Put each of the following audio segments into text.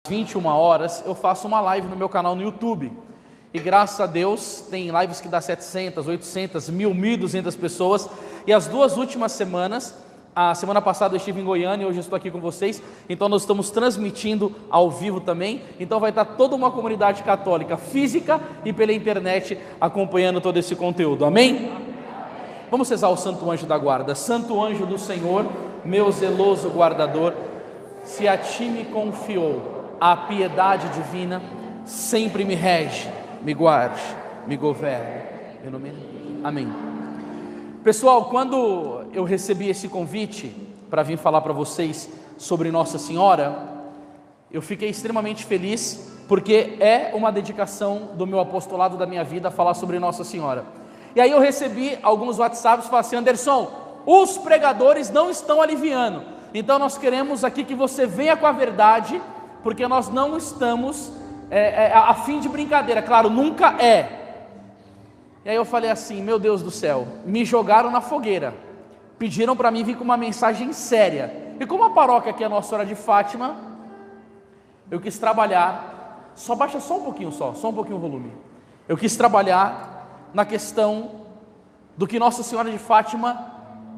21 horas, eu faço uma live no meu canal no YouTube. E graças a Deus, tem lives que dá 700, 800, 1.000, 1.200 pessoas. E as duas últimas semanas, a semana passada eu estive em Goiânia e hoje eu estou aqui com vocês. Então nós estamos transmitindo ao vivo também. Então vai estar toda uma comunidade católica física e pela internet acompanhando todo esse conteúdo. Amém? Vamos rezar o Santo Anjo da Guarda. Santo Anjo do Senhor, meu zeloso guardador, se a ti me confiou a piedade divina, sempre me rege, me guarde, me governe. Amém. Pessoal, quando eu recebi esse convite para vir falar para vocês sobre Nossa Senhora, eu fiquei extremamente feliz, porque é uma dedicação do meu apostolado, da minha vida, falar sobre Nossa Senhora. E aí eu recebi alguns WhatsApps e falaram assim: Anderson, os pregadores não estão aliviando, então nós queremos aqui que você venha com a verdade, porque nós não estamos a fim de brincadeira. Claro, nunca é. E aí eu falei assim: meu Deus do céu, me jogaram na fogueira, pediram para mim vir com uma mensagem séria. E como a paróquia aqui é a Nossa Senhora de Fátima, eu quis trabalhar, baixa só um pouquinho o volume. Eu quis trabalhar na questão do que Nossa Senhora de Fátima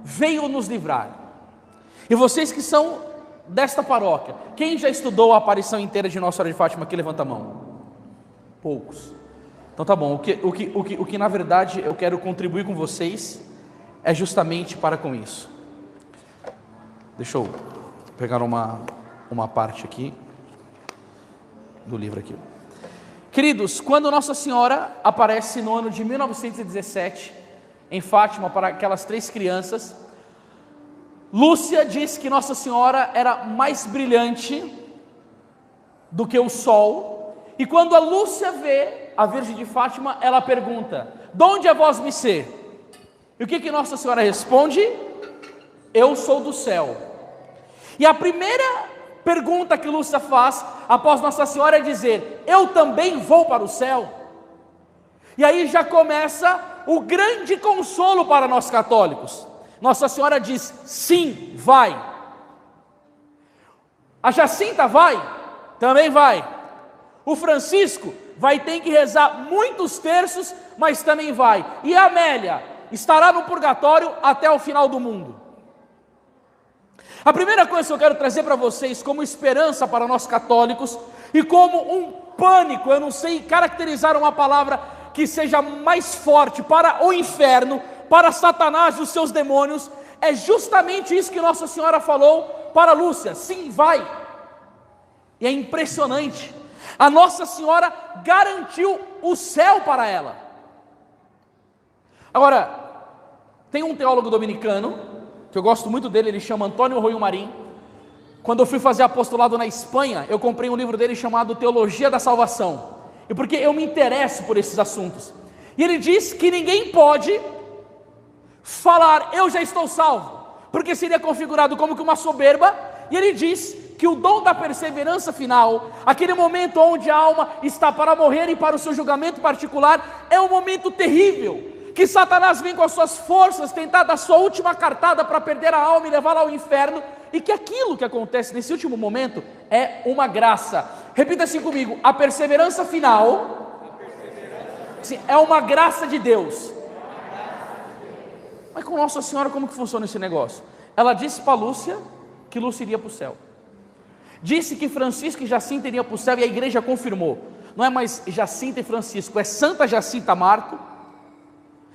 veio nos livrar. E vocês que são desta paróquia, quem já estudou a aparição inteira de Nossa Senhora de Fátima aqui, levanta a mão. Poucos. Então tá bom, o que na verdade eu quero contribuir com vocês é justamente para com isso. Deixa eu pegar uma parte aqui do livro aqui. Queridos, quando Nossa Senhora aparece no ano de 1917 em Fátima para aquelas 3 crianças, Lúcia diz que Nossa Senhora era mais brilhante do que o sol, e quando a Lúcia vê a Virgem de Fátima, ela pergunta: de onde é vós me ser? E o que Nossa Senhora responde? Eu sou do céu. E a primeira pergunta que Lúcia faz após Nossa Senhora é dizer: eu também vou para o céu? E aí já começa o grande consolo para nós católicos. Nossa Senhora diz: sim, vai. A Jacinta vai? Também vai. O Francisco vai ter que rezar muitos terços, mas também vai. E a Amélia estará no purgatório até o final do mundo. A primeira coisa que eu quero trazer para vocês como esperança para nós católicos e como um pânico, eu não sei caracterizar uma palavra que seja mais forte para o inferno, para Satanás e os seus demônios, é justamente isso que Nossa Senhora falou para Lúcia: sim, vai. E é impressionante, a Nossa Senhora garantiu o céu para ela. Agora, tem um teólogo dominicano, que eu gosto muito dele, ele chama Antônio Roio Marim. Quando eu fui fazer apostolado na Espanha, eu comprei um livro dele chamado Teologia da Salvação, e porque eu me interesso por esses assuntos, e ele diz que ninguém pode falar eu já estou salvo, porque seria configurado como que uma soberba. E ele diz que o dom da perseverança final, aquele momento onde a alma está para morrer e para o seu julgamento particular, é um momento terrível, que Satanás vem com as suas forças tentar dar sua última cartada para perder a alma e levá-la ao inferno, e que aquilo que acontece nesse último momento é uma graça. Repita assim comigo: a perseverança final é uma graça de Deus. Mas com Nossa Senhora, como que funciona esse negócio? Ela disse para Lúcia que Lúcia iria para o céu, disse que Francisco e Jacinta iriam para o céu, e a igreja confirmou. Não é mais Jacinta e Francisco, é Santa Jacinta Marto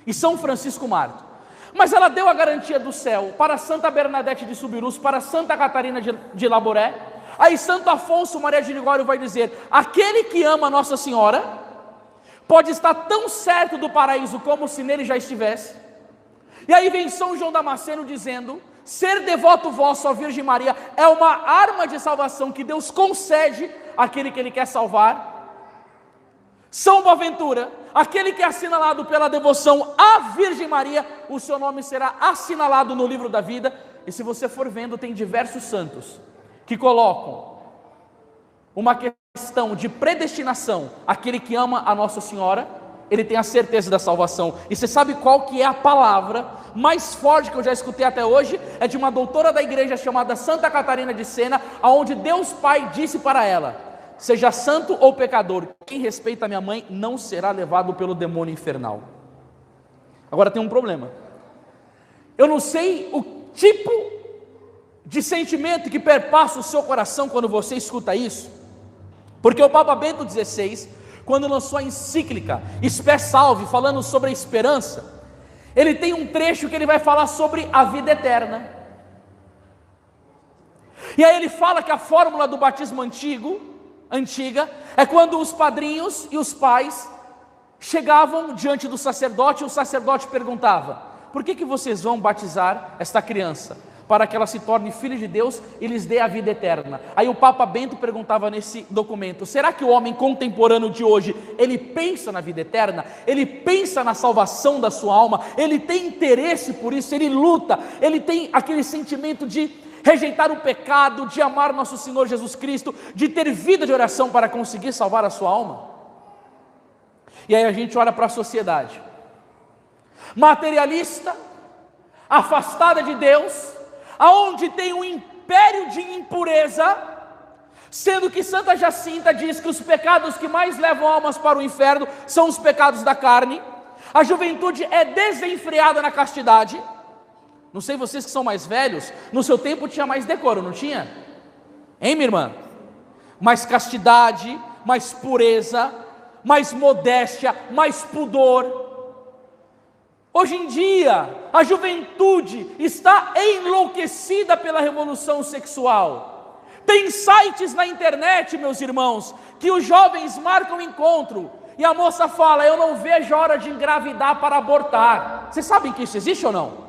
e São Francisco Marto. Mas ela deu a garantia do céu para Santa Bernadette de Subirus, para Santa Catarina de Laboré. Aí Santo Afonso Maria de Ligório vai dizer: aquele que ama Nossa Senhora pode estar tão certo do paraíso como se nele já estivesse. E aí vem São João Damasceno dizendo: ser devoto vosso à Virgem Maria é uma arma de salvação que Deus concede àquele que Ele quer salvar. São Boaventura, aquele que é assinalado pela devoção à Virgem Maria, o seu nome será assinalado no livro da vida. E se você for vendo, tem diversos santos que colocam uma questão de predestinação. Aquele que ama a Nossa Senhora, ele tem a certeza da salvação. E você sabe qual que é a palavra mais forte que eu já escutei até hoje? É de uma doutora da igreja chamada Santa Catarina de Sena, aonde Deus Pai disse para ela: seja santo ou pecador, quem respeita a minha mãe não será levado pelo demônio infernal. Agora tem um problema. Eu não sei o tipo de sentimento que perpassa o seu coração quando você escuta isso, porque o Papa Bento XVI, quando lançou a encíclica Spes Salvi, falando sobre a esperança, ele tem um trecho que ele vai falar sobre a vida eterna. E aí ele fala que a fórmula do batismo antiga, é quando os padrinhos e os pais chegavam diante do sacerdote, e o sacerdote perguntava: por que vocês vão batizar esta criança? Para que ela se torne filha de Deus e lhes dê a vida eterna. Aí o Papa Bento perguntava nesse documento: será que o homem contemporâneo de hoje, ele pensa na vida eterna? Ele pensa na salvação da sua alma? Ele tem interesse por isso? Ele luta? Ele tem aquele sentimento de rejeitar o pecado, de amar nosso Senhor Jesus Cristo, de ter vida de oração para conseguir salvar a sua alma? E aí a gente olha para a sociedade materialista, afastada de Deus, aonde tem um império de impureza, sendo que Santa Jacinta diz que os pecados que mais levam almas para o inferno são os pecados da carne. A juventude é desenfreada na castidade. Não sei vocês que são mais velhos, no seu tempo tinha mais decoro, não tinha? Hein, minha irmã? Mais castidade, mais pureza, mais modéstia, mais pudor. Hoje em dia, a juventude está enlouquecida pela revolução sexual. Tem sites na internet, meus irmãos, que os jovens marcam encontro, e a moça fala: eu não vejo a hora de engravidar para abortar. Vocês sabem que isso existe ou não?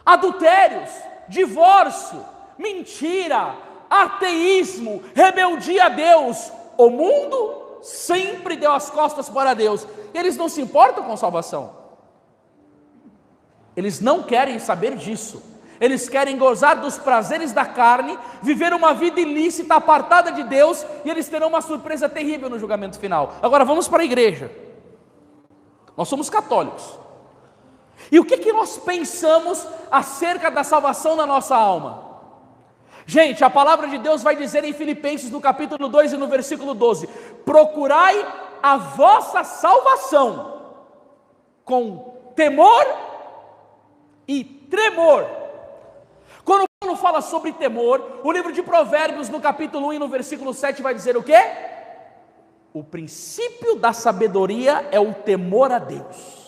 Adultérios, divórcio, mentira, ateísmo, rebeldia a Deus. O mundo sempre deu as costas para Deus, e eles não se importam com salvação. Eles não querem saber disso. Eles querem gozar dos prazeres da carne, viver uma vida ilícita, apartada de Deus, e eles terão uma surpresa terrível no julgamento final. Agora vamos para a igreja. Nós somos católicos. E o que nós pensamos acerca da salvação da nossa alma? Gente, a palavra de Deus vai dizer em Filipenses, no capítulo 2 e no versículo 12: procurai a vossa salvação com temor e tremor. Quando Paulo fala sobre temor, o livro de Provérbios, no capítulo 1 e no versículo 7, vai dizer o quê? O princípio da sabedoria é o temor a Deus.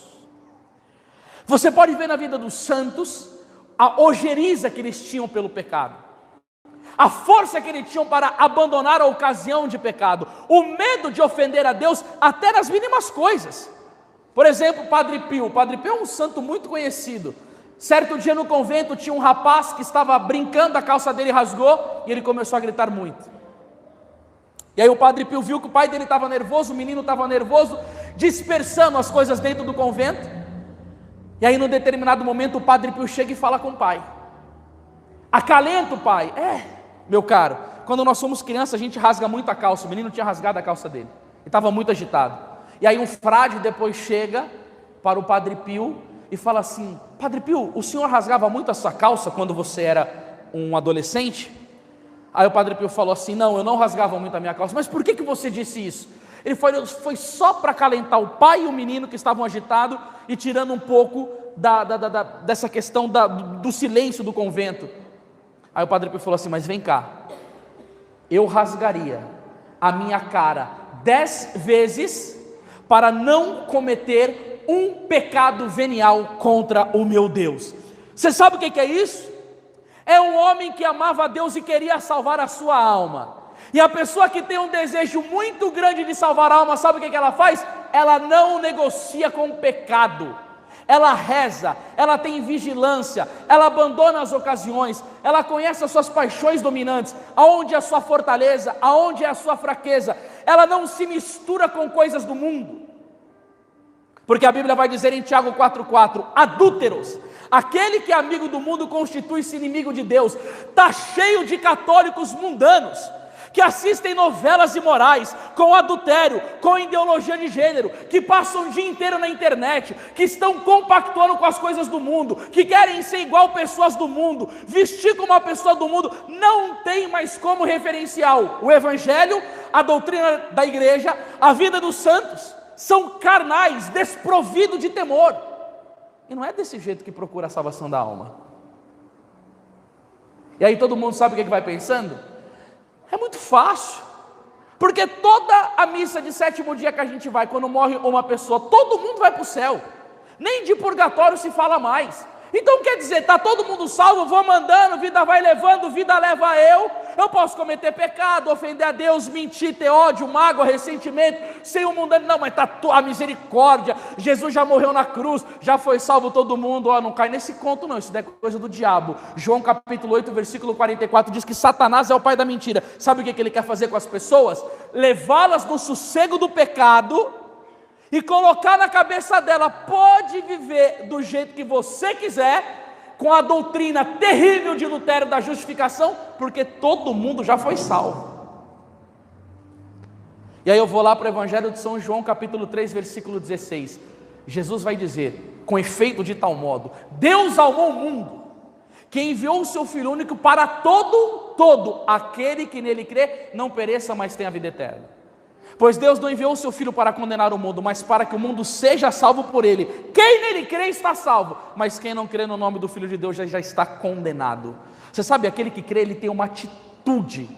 Você pode ver na vida dos santos a ojeriza que eles tinham pelo pecado, a força que eles tinham para abandonar a ocasião de pecado, o medo de ofender a Deus até nas mínimas coisas. Por exemplo, Padre Pio. O Padre Pio é um santo muito conhecido. Certo dia no convento tinha um rapaz que estava brincando, a calça dele rasgou e ele começou a gritar muito. E aí o Padre Pio viu que o pai dele estava nervoso, o menino estava nervoso, dispersando as coisas dentro do convento. E aí, num determinado momento, o Padre Pio chega e fala com o pai: acalenta o pai. Meu caro, quando nós somos crianças, a gente rasga muito a calça. O menino tinha rasgado a calça dele, ele estava muito agitado. E aí um frade depois chega para o Padre Pio e fala assim: Padre Pio, o senhor rasgava muito a sua calça quando você era um adolescente? Aí o Padre Pio falou assim: não, eu não rasgava muito a minha calça. Mas por que você disse isso? Ele foi só para acalentar o pai e o menino que estavam agitados e tirando um pouco dessa questão do silêncio do convento. Aí o Padre Pio falou assim: mas vem cá, eu rasgaria a minha cara 10 vezes para não cometer um pecado venial contra o meu Deus. Você sabe o que é isso? É um homem que amava a Deus e queria salvar a sua alma. E a pessoa que tem um desejo muito grande de salvar a alma, sabe o que ela faz? Ela não negocia com o pecado. Ela reza, ela tem vigilância, ela abandona as ocasiões, ela conhece as suas paixões dominantes, aonde é a sua fortaleza, aonde é a sua fraqueza. Ela não se mistura com coisas do mundo. Porque a Bíblia vai dizer em Tiago 4,4: adúlteros, aquele que é amigo do mundo constitui-se inimigo de Deus. Está cheio de católicos mundanos, que assistem novelas imorais, com adultério, com ideologia de gênero, que passam o dia inteiro na internet, que estão compactuando com as coisas do mundo, que querem ser igual pessoas do mundo, vestir como uma pessoa do mundo, não tem mais como referencial o Evangelho, a doutrina da igreja, a vida dos santos. São carnais, desprovidos de temor. E não é desse jeito que procura a salvação da alma. E aí todo mundo sabe o que vai pensando? É muito fácil. Porque toda a missa de sétimo dia que a gente vai, quando morre uma pessoa, todo mundo vai para o céu. Nem de purgatório se fala mais. Então quer dizer, está todo mundo salvo, vou mandando, vida vai levando, vida leva eu posso cometer pecado, ofender a Deus, mentir, ter ódio, mágoa, ressentimento, ser um mundano, não, mas está a misericórdia, Jesus já morreu na cruz, já foi salvo todo mundo, não cai nesse conto não, isso é coisa do diabo. João capítulo 8, versículo 44, diz que Satanás é o pai da mentira. Sabe o que ele quer fazer com as pessoas? Levá-las no sossego do pecado, e colocar na cabeça dela, pode viver do jeito que você quiser, com a doutrina terrível de Lutero da justificação, porque todo mundo já foi salvo. E aí eu vou lá para o Evangelho de São João, capítulo 3, versículo 16. Jesus vai dizer, com efeito de tal modo: Deus amou o mundo, que enviou o seu Filho único para todo aquele que nele crê, não pereça, mas tenha a vida eterna. Pois Deus não enviou o seu Filho para condenar o mundo, mas para que o mundo seja salvo por ele. Quem nele crê está salvo, mas quem não crê no nome do Filho de Deus já está condenado. Você sabe, aquele que crê, ele tem uma atitude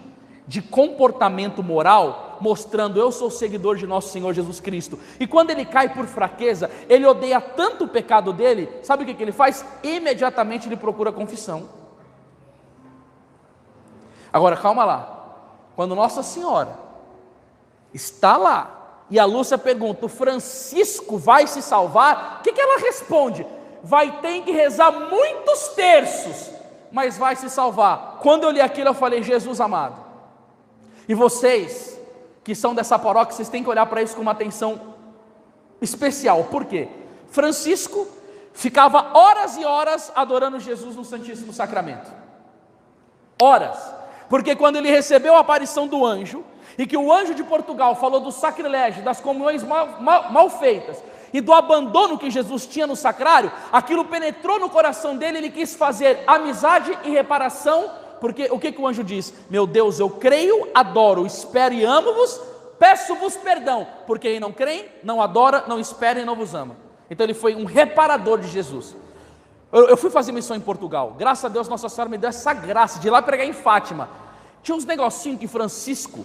de comportamento moral, mostrando: eu sou seguidor de nosso Senhor Jesus Cristo. E quando ele cai por fraqueza, ele odeia tanto o pecado dele, sabe o que ele faz? Imediatamente ele procura confissão. Agora calma lá, quando Nossa Senhora está lá, e a Lúcia pergunta: o Francisco vai se salvar? O que ela responde? Vai ter que rezar muitos terços, mas vai se salvar. Quando eu li aquilo, eu falei: Jesus amado. E vocês, que são dessa paróquia, vocês têm que olhar para isso com uma atenção especial. Por quê? Francisco ficava horas e horas adorando Jesus no Santíssimo Sacramento. Horas. Porque quando ele recebeu a aparição do anjo, e que o anjo de Portugal falou do sacrilégio, das comunhões mal feitas, e do abandono que Jesus tinha no sacrário, aquilo penetrou no coração dele, ele quis fazer amizade e reparação, porque o que o anjo diz? Meu Deus, eu creio, adoro, espero e amo-vos, peço-vos perdão, porque quem não crê, não adora, não espera e não vos ama. Então ele foi um reparador de Jesus. Eu fui fazer missão em Portugal, graças a Deus Nossa Senhora me deu essa graça de ir lá pregar em Fátima. Tinha uns negocinhos que Francisco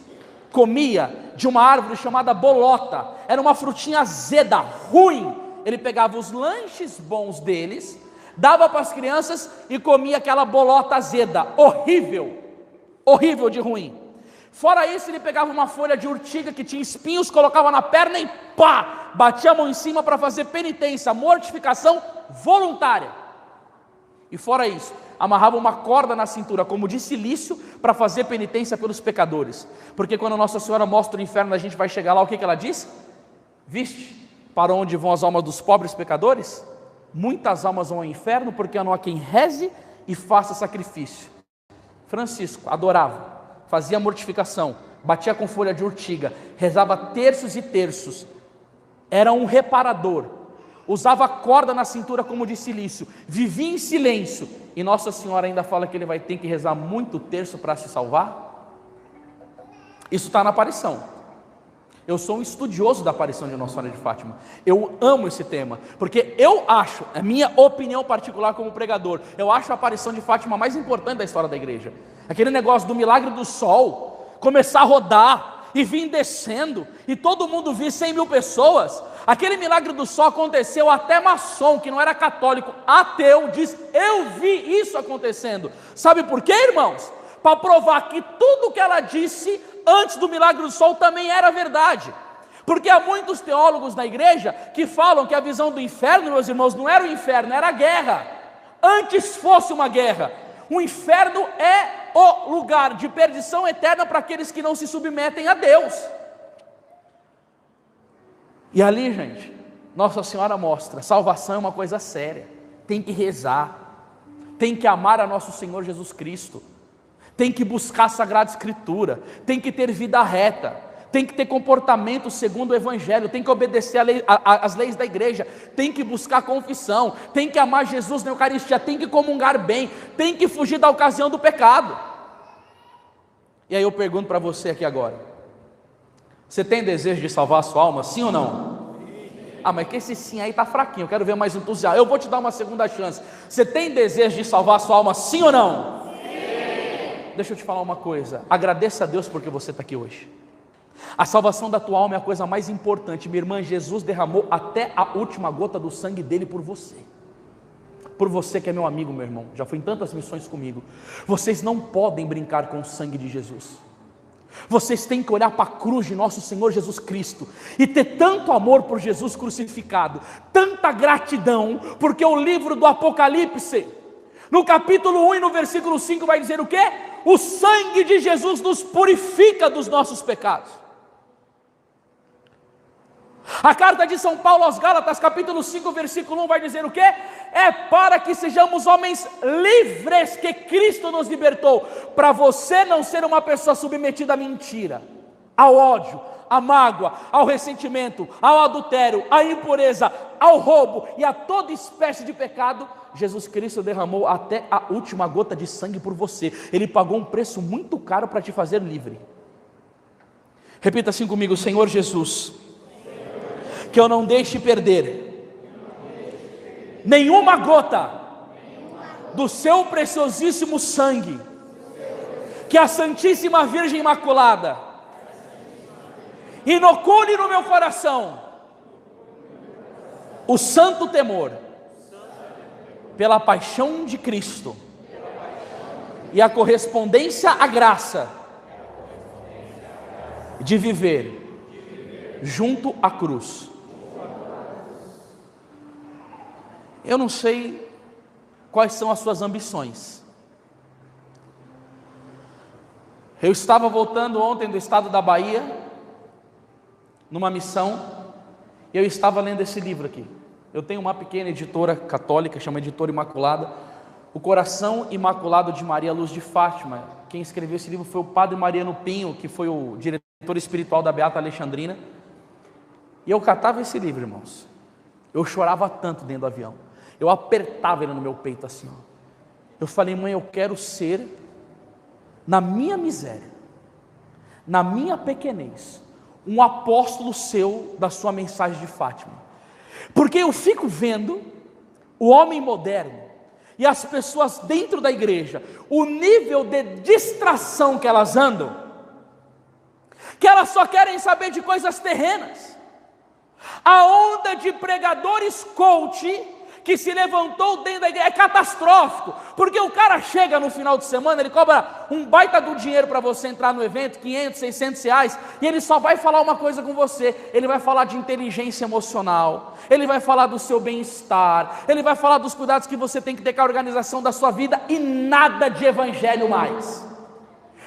comia de uma árvore chamada bolota, era uma frutinha azeda, ruim. Ele pegava os lanches bons deles, dava para as crianças e comia aquela bolota azeda, horrível, horrível de ruim. Fora isso, ele pegava uma folha de urtiga que tinha espinhos, colocava na perna e pá, batia a mão em cima para fazer penitência, mortificação voluntária. E fora isso, amarrava uma corda na cintura, como de silício, para fazer penitência pelos pecadores. Porque quando Nossa Senhora mostra o inferno, a gente vai chegar lá, o que ela diz? Viste para onde vão as almas dos pobres pecadores? Muitas almas vão ao inferno, porque não há quem reze e faça sacrifício. Francisco adorava, fazia mortificação, batia com folha de urtiga, rezava terços e terços, era um reparador, usava corda na cintura como de silício, vivia em silêncio, e Nossa Senhora ainda fala que ele vai ter que rezar muito terço para se salvar. Isso está na aparição. Eu sou um estudioso da aparição de Nossa Senhora de Fátima, eu amo esse tema, porque eu acho, é minha opinião particular como pregador, eu acho a aparição de Fátima mais importante da história da igreja. Aquele negócio do milagre do sol, começar a rodar, e vir descendo, e todo mundo vir 100 mil pessoas, aquele milagre do sol aconteceu, até maçom, que não era católico, ateu, diz: eu vi isso acontecendo. Sabe por quê, irmãos? Para provar que tudo que ela disse antes do milagre do sol também era verdade. Porque há muitos teólogos na igreja que falam que a visão do inferno, meus irmãos, não era o inferno, era a guerra. Antes fosse uma guerra. O inferno é o lugar de perdição eterna para aqueles que não se submetem a Deus. E ali, gente, Nossa Senhora mostra: salvação é uma coisa séria, tem que rezar, tem que amar a nosso Senhor Jesus Cristo, tem que buscar a Sagrada Escritura, tem que ter vida reta, tem que ter comportamento segundo o Evangelho, tem que obedecer às leis da igreja, tem que buscar confissão, tem que amar Jesus na Eucaristia, tem que comungar bem, tem que fugir da ocasião do pecado. E aí eu pergunto para você aqui agora: você tem desejo de salvar a sua alma, sim ou não? Ah, mas que esse sim aí está fraquinho, eu quero ver mais entusiasmo. Eu vou te dar uma segunda chance. Você tem desejo de salvar a sua alma, sim ou não? Sim. Deixa eu te falar uma coisa, agradeça a Deus porque você está aqui hoje. A salvação da tua alma é a coisa mais importante. Minha irmã, Jesus derramou até a última gota do sangue dele por você. Por você que é meu amigo, meu irmão, já foi em tantas missões comigo. Vocês não podem brincar com o sangue de Jesus. Vocês têm que olhar para a cruz de nosso Senhor Jesus Cristo e ter tanto amor por Jesus crucificado, tanta gratidão, porque o livro do Apocalipse, no capítulo 1 e no versículo 5 vai dizer o quê? O sangue de Jesus nos purifica dos nossos pecados. A carta de São Paulo aos Gálatas, capítulo 5, versículo 1 vai dizer o quê? É para que sejamos homens livres que Cristo nos libertou, para você não ser uma pessoa submetida à mentira, ao ódio, à mágoa, ao ressentimento, ao adultério, à impureza, ao roubo e a toda espécie de pecado. Jesus Cristo derramou até a última gota de sangue por você. Ele pagou um preço muito caro para te fazer livre. Repita assim comigo: Senhor Jesus, que eu não deixe perder nenhuma gota do seu preciosíssimo sangue, que a Santíssima Virgem Imaculada inocule no meu coração o santo temor pela paixão de Cristo e a correspondência à graça de viver junto à cruz. Eu não sei quais são as suas ambições. Eu estava voltando ontem do estado da Bahia, numa missão, e eu estava lendo esse livro aqui. Eu tenho uma pequena editora católica, chama Editora Imaculada, O Coração Imaculado de Maria Luz de Fátima. Quem escreveu esse livro foi o padre Mariano Pinho, que foi o diretor espiritual da Beata Alexandrina. E eu catava esse livro, irmãos. Eu chorava tanto dentro do avião. Eu apertava ele no meu peito assim, ó. Eu falei: mãe, eu quero ser, na minha miséria, na minha pequenez, um apóstolo seu da sua mensagem de Fátima. Porque eu fico vendo o homem moderno e as pessoas dentro da igreja, o nível de distração que elas andam, que elas só querem saber de coisas terrenas. A onda de pregadores coach que se levantou dentro da igreja é catastrófico, porque o cara chega no final de semana, ele cobra um baita do dinheiro para você entrar no evento, 500, 600 reais, e ele só vai falar uma coisa com você. Ele vai falar de inteligência emocional, ele vai falar do seu bem-estar, ele vai falar dos cuidados que você tem que ter com a organização da sua vida, e nada de evangelho mais,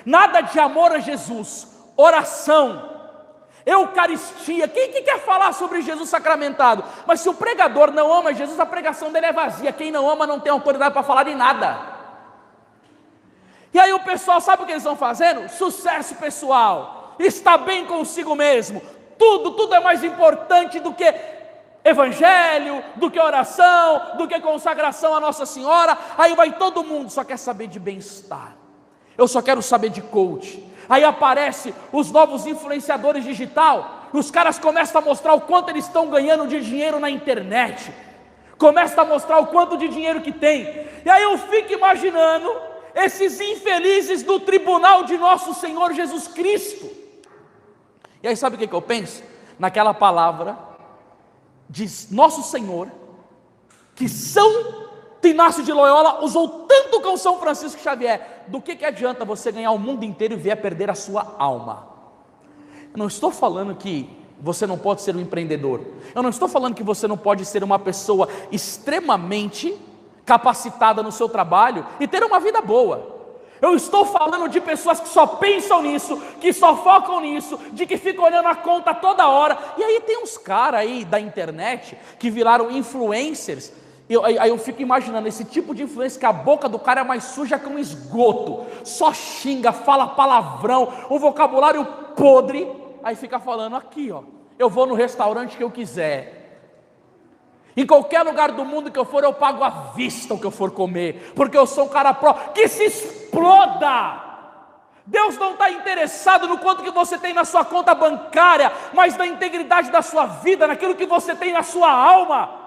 nada de amor a Jesus, oração, Eucaristia. Quem que quer falar sobre Jesus sacramentado? Mas se o pregador não ama Jesus, a pregação dele é vazia. Quem não ama não tem autoridade para falar de nada. E aí o pessoal, sabe o que eles estão fazendo? Sucesso pessoal, está bem consigo mesmo, tudo é mais importante do que evangelho, do que oração, do que consagração a Nossa Senhora. Aí vai todo mundo, só quer saber de bem-estar, eu só quero saber de coach. Aí aparece os novos influenciadores digital, e os caras começam a mostrar o quanto eles estão ganhando de dinheiro na internet, começam a mostrar o quanto de dinheiro que tem, e aí eu fico imaginando esses infelizes do tribunal de nosso Senhor Jesus Cristo. E aí sabe o que eu penso? Naquela palavra de nosso Senhor, que São Inácio de Loyola usou tanto com São Francisco Xavier: do que adianta você ganhar o mundo inteiro e vier perder a sua alma? Eu não estou falando que você não pode ser um empreendedor, eu não estou falando que você não pode ser uma pessoa extremamente capacitada no seu trabalho e ter uma vida boa. Eu estou falando de pessoas que só pensam nisso, que só focam nisso, de que ficam olhando a conta toda hora. E aí tem uns caras aí da internet que viraram influencers, Aí eu fico imaginando esse tipo de influência, que a boca do cara é mais suja que um esgoto, só xinga, fala palavrão, um vocabulário podre, aí fica falando aqui, ó, eu vou no restaurante que eu quiser, em qualquer lugar do mundo que eu for, eu pago à vista o que eu for comer, porque eu sou um cara que se exploda. Deus não está interessado no quanto que você tem na sua conta bancária, mas na integridade da sua vida, naquilo que você tem na sua alma.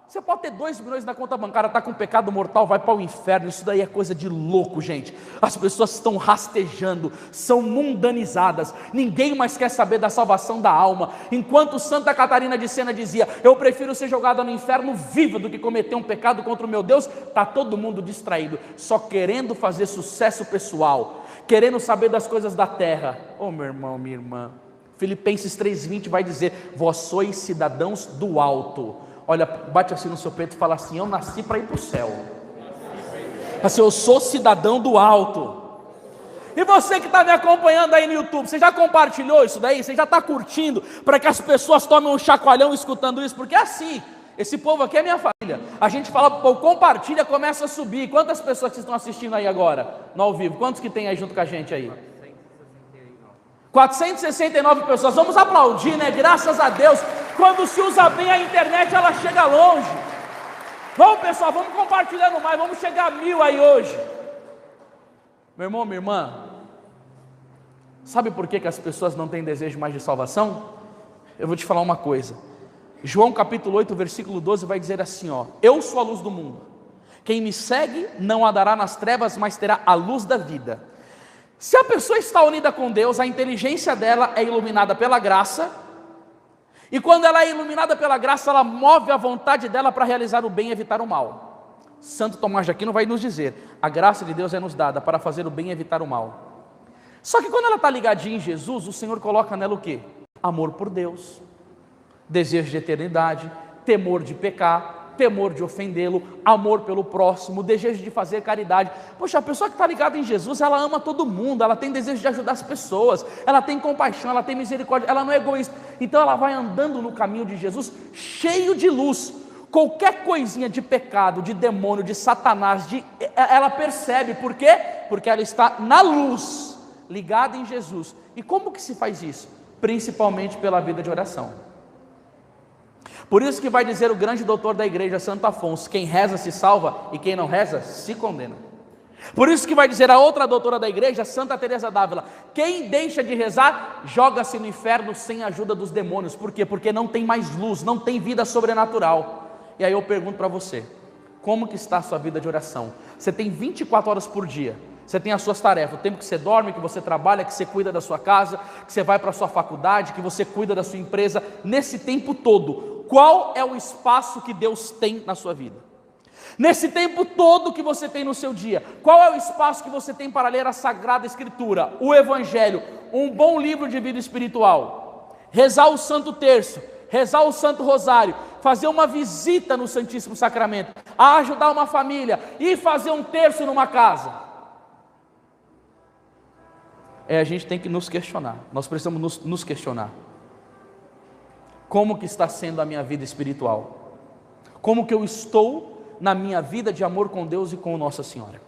Você pode ter 2 milhões na conta bancária, está com pecado mortal, vai para o inferno. Isso daí é coisa de louco, gente. As pessoas estão rastejando, são mundanizadas, ninguém mais quer saber da salvação da alma. Enquanto Santa Catarina de Sena dizia: eu prefiro ser jogada no inferno viva do que cometer um pecado contra o meu Deus, está todo mundo distraído, só querendo fazer sucesso pessoal, querendo saber das coisas da terra. Oh, meu irmão, minha irmã, Filipenses 3,20 vai dizer: vós sois cidadãos do alto. Olha, bate assim no seu peito e fala assim: eu nasci para ir para o céu. Assim, eu sou cidadão do alto. E você que está me acompanhando aí no YouTube, você já compartilhou isso daí? Você já está curtindo, para que as pessoas tomem um chacoalhão escutando isso? Porque é assim, esse povo aqui é minha família. A gente fala, pô, compartilha, começa a subir. Quantas pessoas que estão assistindo aí agora, no ao vivo? Quantos que tem aí junto com a gente aí? 469 pessoas. Vamos aplaudir, né? Graças a Deus. Quando se usa bem a internet, ela chega longe. Vamos, pessoal, vamos compartilhando mais. Vamos chegar a 1000 aí hoje. Meu irmão, minha irmã, sabe por que as pessoas não têm desejo mais de salvação? Eu vou te falar uma coisa. João capítulo 8, versículo 12 vai dizer assim, ó: eu sou a luz do mundo. Quem me segue não andará nas trevas, mas terá a luz da vida. Se a pessoa está unida com Deus, a inteligência dela é iluminada pela graça, e quando ela é iluminada pela graça, ela move a vontade dela para realizar o bem e evitar o mal. Santo Tomás de Aquino vai nos dizer: a graça de Deus é nos dada para fazer o bem e evitar o mal. Só que quando ela está ligadinha em Jesus, o Senhor coloca nela o quê? Amor por Deus, desejo de eternidade, temor de pecar, temor de ofendê-lo, amor pelo próximo, desejo de fazer caridade. Poxa, a pessoa que está ligada em Jesus, ela ama todo mundo, ela tem desejo de ajudar as pessoas, ela tem compaixão, ela tem misericórdia, ela não é egoísta. Então ela vai andando no caminho de Jesus, cheio de luz. Qualquer coisinha de pecado, de demônio, de Satanás, ela percebe. Por quê? Porque ela está na luz, ligada em Jesus. E como que se faz isso? Principalmente pela vida de oração. Por isso que vai dizer o grande doutor da igreja, Santo Afonso: quem reza se salva, e quem não reza se condena. Por isso que vai dizer a outra doutora da igreja, Santa Teresa d'Ávila: quem deixa de rezar, joga-se no inferno sem a ajuda dos demônios. Por quê? Porque não tem mais luz, não tem vida sobrenatural. E aí eu pergunto para você: como que está a sua vida de oração? Você tem 24 horas por dia, você tem as suas tarefas, o tempo que você dorme, que você trabalha, que você cuida da sua casa, que você vai para a sua faculdade, que você cuida da sua empresa. Nesse tempo todo, qual é o espaço que Deus tem na sua vida? Nesse tempo todo que você tem no seu dia, qual é o espaço que você tem para ler a Sagrada Escritura, o Evangelho, um bom livro de vida espiritual, rezar o Santo Terço, rezar o Santo Rosário, fazer uma visita no Santíssimo Sacramento, a ajudar uma família e fazer um terço numa casa? A gente tem que nos questionar, nós precisamos nos questionar. Como que está sendo a minha vida espiritual? Como que eu estou na minha vida de amor com Deus e com Nossa Senhora?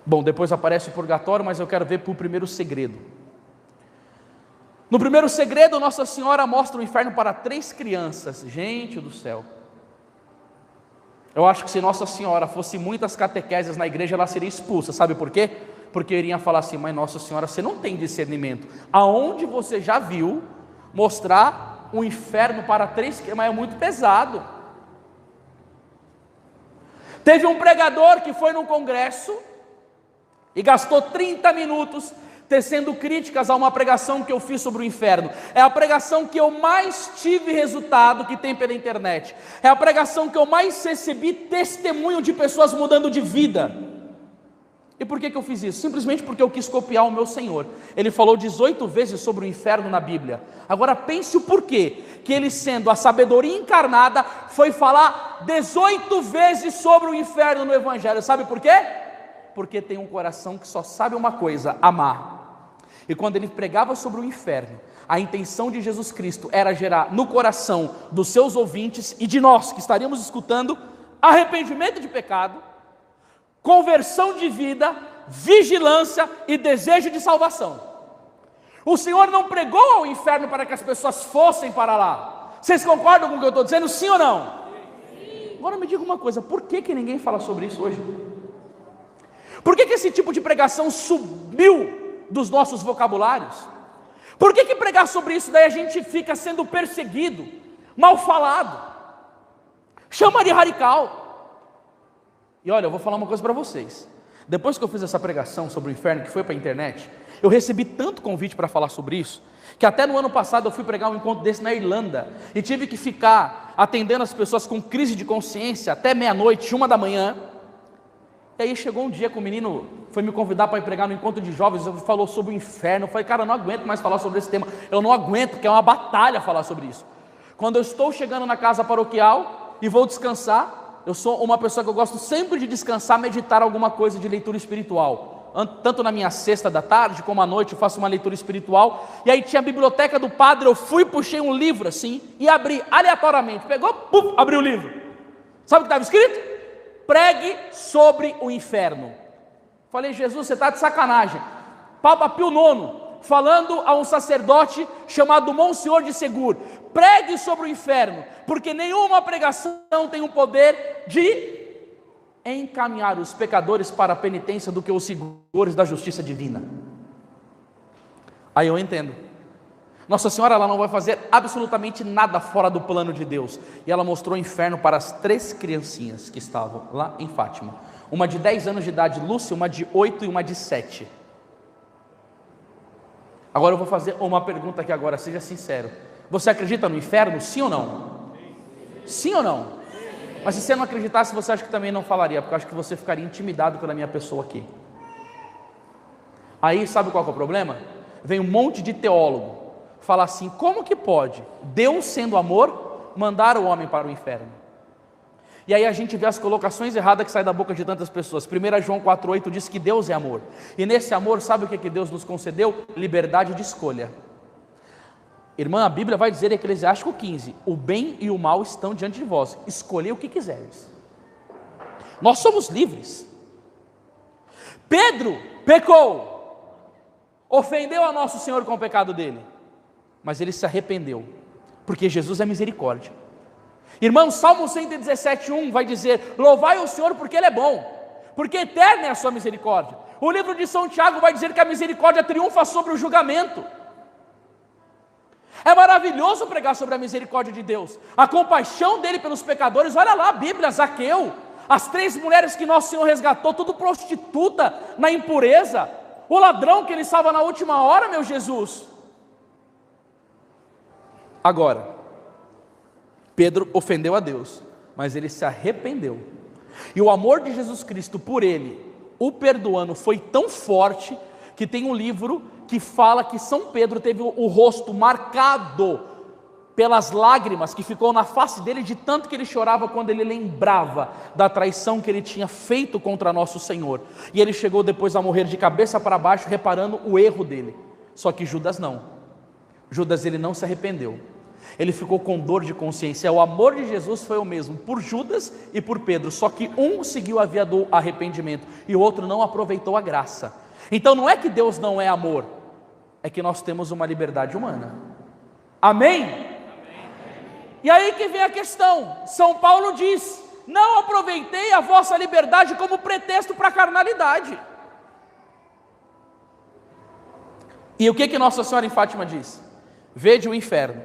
Bom, depois aparece o purgatório, mas eu quero ver para o primeiro segredo. No primeiro segredo, Nossa Senhora mostra o inferno para 3 crianças. Gente do céu, eu acho que se Nossa Senhora fosse muitas catequeses na igreja, ela seria expulsa. Sabe por quê? Porque iriam falar assim: mas Nossa Senhora, você não tem discernimento. Aonde você já viu mostrar um inferno para 3, mas é muito pesado. Teve um pregador que foi num congresso e gastou 30 minutos tecendo críticas a uma pregação que eu fiz sobre o inferno. É a pregação que eu mais tive resultado que tem pela internet. É a pregação que eu mais recebi testemunho de pessoas mudando de vida. E por que eu fiz isso? Simplesmente porque eu quis copiar o meu Senhor. Ele falou 18 vezes sobre o inferno na Bíblia. Agora pense o porquê que ele, sendo a sabedoria encarnada, foi falar 18 vezes sobre o inferno no Evangelho. Sabe por quê? Porque tem um coração que só sabe uma coisa: amar. E quando ele pregava sobre o inferno, a intenção de Jesus Cristo era gerar no coração dos seus ouvintes e de nós que estaríamos escutando arrependimento de pecado, conversão de vida, vigilância e desejo de salvação. O Senhor não pregou ao inferno para que as pessoas fossem para lá. Vocês concordam com o que eu estou dizendo, sim ou não? Agora me diga uma coisa, por que ninguém fala sobre isso hoje? Por que esse tipo de pregação subiu dos nossos vocabulários? Por que pregar sobre isso daí a gente fica sendo perseguido, mal falado, chama de radical? E olha, eu vou falar uma coisa para vocês. Depois que eu fiz essa pregação sobre o inferno, que foi para a internet, eu recebi tanto convite para falar sobre isso, que até no ano passado eu fui pregar um encontro desse na Irlanda, e tive que ficar atendendo as pessoas com crise de consciência, até meia-noite, 1 da manhã, e aí chegou um dia que o menino foi me convidar para ir pregar no encontro de jovens, ele falou sobre o inferno, eu falei, cara, eu não aguento mais falar sobre esse tema, eu não aguento, porque é uma batalha falar sobre isso. Quando eu estou chegando na casa paroquial, e vou descansar, eu sou uma pessoa que eu gosto sempre de descansar, meditar alguma coisa de leitura espiritual, tanto na minha sexta da tarde, como à noite eu faço uma leitura espiritual, e aí tinha a biblioteca do padre, eu fui, puxei um livro assim, e abri aleatoriamente, pegou, puf, abri o livro, sabe o que estava escrito? Pregue sobre o inferno. Falei, Jesus, você está de sacanagem. Papa Pio IX, falando a um sacerdote chamado Monsenhor de Segur, pregue sobre o inferno, porque nenhuma pregação tem o poder de encaminhar os pecadores para a penitência do que os rigores da justiça divina. Aí eu entendo. Nossa Senhora, ela não vai fazer absolutamente nada fora do plano de Deus. E ela mostrou o inferno para as 3 criancinhas que estavam lá em Fátima. Uma de 10 anos de idade, Lúcia, uma de 8 e uma de 7. Agora eu vou fazer uma pergunta aqui agora, seja sincero. Você acredita no inferno, sim ou não? Sim ou não? Mas se você não acreditasse, você acha que também não falaria, porque eu acho que você ficaria intimidado pela minha pessoa aqui. Aí sabe qual que é o problema? Vem um monte de teólogo falar assim, como que pode Deus sendo amor mandar o homem para o inferno? E aí a gente vê as colocações erradas que saem da boca de tantas pessoas. 1 João 4,8 diz que Deus é amor, e nesse amor, sabe o que Deus nos concedeu? Liberdade de escolha. Irmã, a Bíblia vai dizer em Eclesiástico 15, o bem e o mal estão diante de vós, escolhei o que quiseres. Nós somos livres. Pedro pecou, ofendeu a nosso Senhor com o pecado dele, mas ele se arrependeu, porque Jesus é misericórdia. Irmão, Salmo 117:1 vai dizer, louvai o Senhor porque Ele é bom, porque eterna é a sua misericórdia. O livro de São Tiago vai dizer que a misericórdia triunfa sobre o julgamento. É maravilhoso pregar sobre a misericórdia de Deus, a compaixão dele pelos pecadores. Olha lá a Bíblia, Zaqueu, as 3 mulheres que nosso Senhor resgatou, tudo prostituta na impureza, o ladrão que ele salva na última hora, meu Jesus. Agora, Pedro ofendeu a Deus, mas ele se arrependeu, e o amor de Jesus Cristo por ele, o perdoando, foi tão forte, que tem um livro que fala que São Pedro teve o rosto marcado pelas lágrimas que ficou na face dele, de tanto que ele chorava quando ele lembrava da traição que ele tinha feito contra nosso Senhor, e ele chegou depois a morrer de cabeça para baixo, reparando o erro dele. Só que Judas não. Judas, ele não se arrependeu, ele ficou com dor de consciência. O amor de Jesus foi o mesmo por Judas e por Pedro, só que um seguiu a via do arrependimento e o outro não aproveitou a graça. Então não é que Deus não é amor, é que nós temos uma liberdade humana. Amém? E aí que vem a questão. São Paulo diz, não aproveitei a vossa liberdade como pretexto para a carnalidade. E o que Nossa Senhora em Fátima diz? Vede o inferno,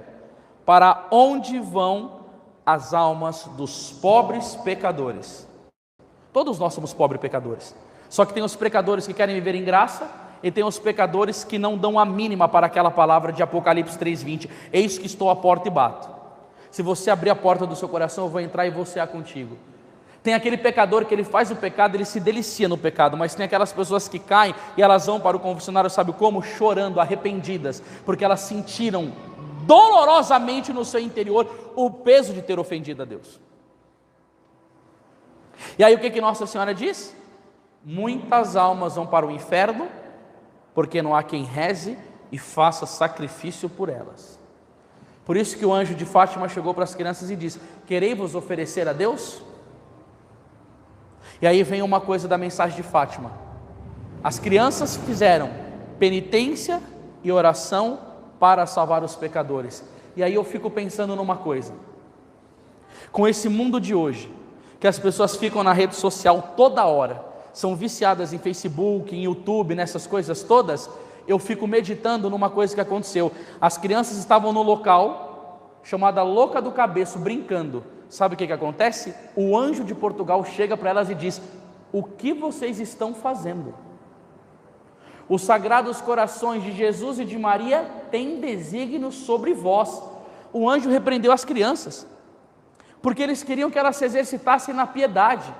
para onde vão as almas dos pobres pecadores. Todos nós somos pobres pecadores, só que tem os pecadores que querem viver em graça, e tem os pecadores que não dão a mínima para aquela palavra de Apocalipse 3:20, eis que estou à porta e bato, se você abrir a porta do seu coração, eu vou entrar e vou cear contigo. Tem aquele pecador que ele faz o pecado, ele se delicia no pecado, mas tem aquelas pessoas que caem, e elas vão para o confessionário, sabe como? Chorando, arrependidas, porque elas sentiram dolorosamente no seu interior o peso de ter ofendido a Deus. E aí o que Nossa Senhora diz? Muitas almas vão para o inferno porque não há quem reze e faça sacrifício por elas. Por isso que o anjo de Fátima chegou para as crianças e disse: querei-vos oferecer a Deus? E aí vem uma coisa da mensagem de Fátima: as crianças fizeram penitência e oração para salvar os pecadores. E aí eu fico pensando numa coisa: com esse mundo de hoje, que as pessoas ficam na rede social toda hora, são viciadas em Facebook, em YouTube, nessas coisas todas, eu fico meditando numa coisa que aconteceu. As crianças estavam no local chamada Louca do Cabeço, brincando. Sabe o que acontece? O anjo de Portugal chega para elas e diz: o que vocês estão fazendo? Os sagrados corações de Jesus e de Maria têm desígnios sobre vós. O anjo repreendeu as crianças, porque eles queriam que elas se exercitassem na piedade,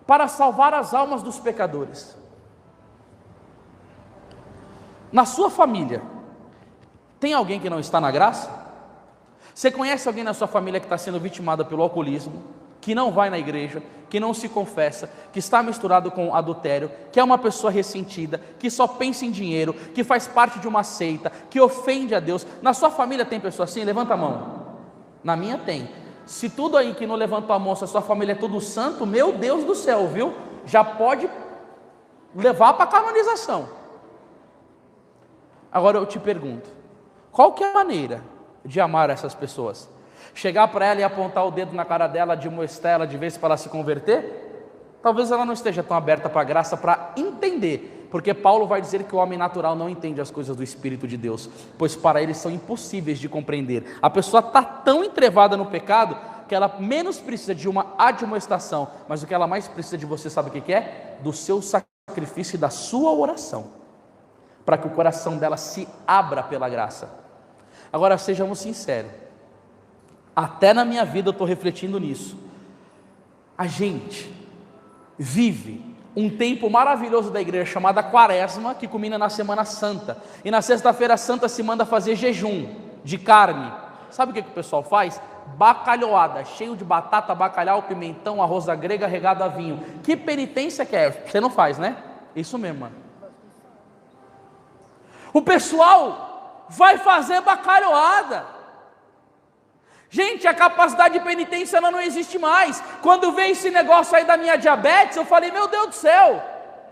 para salvar as almas dos pecadores. Na sua família, tem alguém que não está na graça? Você conhece alguém na sua família que está sendo vitimada pelo alcoolismo, que não vai na igreja, que não se confessa, que está misturado com adultério, que é uma pessoa ressentida, que só pensa em dinheiro, que faz parte de uma seita, que ofende a Deus? Na sua família tem pessoa assim? Levanta a mão. Na minha tem. Se tudo aí que não levantou a mão, se a sua família é tudo santo, meu Deus do céu, viu? Já pode levar para a canonização. Agora eu te pergunto, qual que é a maneira de amar essas pessoas? Chegar para ela e apontar o dedo na cara dela, admoestar ela de vez para ela se converter? Talvez ela não esteja tão aberta para a graça para entender, porque Paulo vai dizer que o homem natural não entende as coisas do Espírito de Deus, pois para eles são impossíveis de compreender. A pessoa está tão entrevada no pecado que ela menos precisa de uma admoestação, mas o que ela mais precisa de você, sabe o que é? Do seu sacrifício e da sua oração, para que o coração dela se abra pela graça. Agora sejamos sinceros, até na minha vida eu estou refletindo nisso. A gente vive um tempo maravilhoso da igreja chamada Quaresma, que culmina na Semana Santa, e na Sexta-feira Santa se manda fazer jejum de carne. Sabe o que o pessoal faz? Bacalhoada, cheio de batata, bacalhau, pimentão, arroz da grega regado a vinho. Que penitência que é? Você não faz, né? Isso mesmo, mano. O pessoal vai fazer bacalhoada. Gente, a capacidade de penitência ela não existe mais. Quando veio esse negócio aí da minha diabetes, eu falei: meu Deus do céu,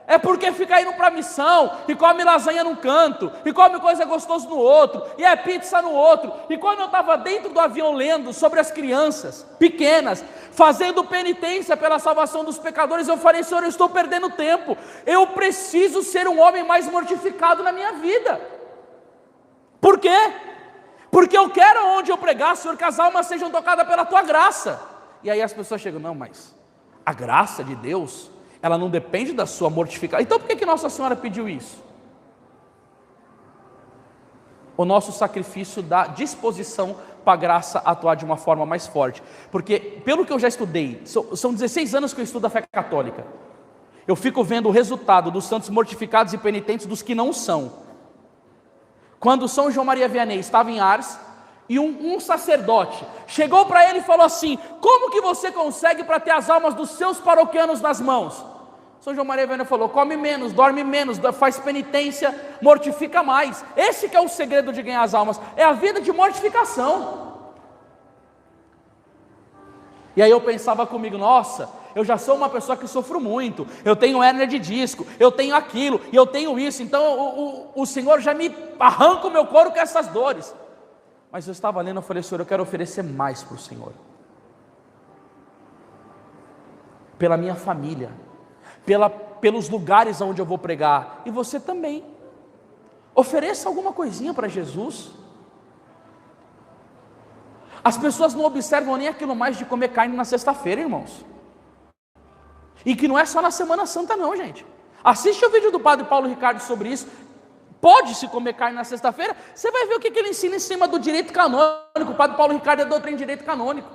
é porque fica indo para a missão, e come lasanha num canto, e come coisa gostosa no outro, e é pizza no outro. E quando eu estava dentro do avião lendo sobre as crianças pequenas, fazendo penitência pela salvação dos pecadores, eu falei: Senhor, eu estou perdendo tempo, eu preciso ser um homem mais mortificado na minha vida. Por quê? Porque eu quero onde eu pregar, Senhor, que as almas sejam tocadas pela Tua graça. E aí as pessoas chegam: não, mas a graça de Deus, ela não depende da sua mortificação. Então por que Nossa Senhora pediu isso? O nosso sacrifício dá disposição para a graça atuar de uma forma mais forte. Porque, pelo que eu já estudei, são 16 anos que eu estudo a fé católica, eu fico vendo o resultado dos santos mortificados e penitentes dos que não são. Quando São João Maria Vianney estava em Ars, e um sacerdote chegou para ele e falou assim: como que você consegue para ter as almas dos seus paroquianos nas mãos? São João Maria Vianney falou: come menos, dorme menos, faz penitência, mortifica mais. Esse que é o segredo de ganhar as almas, é a vida de mortificação. E aí eu pensava comigo: nossa, eu já sou uma pessoa que sofro muito, eu tenho hérnia de disco, eu tenho aquilo, e eu tenho isso, então o Senhor já me arranca o meu couro com essas dores. Mas eu estava lendo, eu falei: Senhor, eu quero oferecer mais para o Senhor, pela minha família, pelos lugares onde eu vou pregar, e você também, ofereça alguma coisinha para Jesus. As pessoas não observam nem aquilo mais de comer carne na sexta-feira, irmãos, e que não é só na Semana Santa não, gente. Assiste o vídeo do Padre Paulo Ricardo sobre isso. Pode-se comer carne na sexta-feira? Você vai ver o que ele ensina em cima do direito canônico. O Padre Paulo Ricardo é doutrina em direito canônico.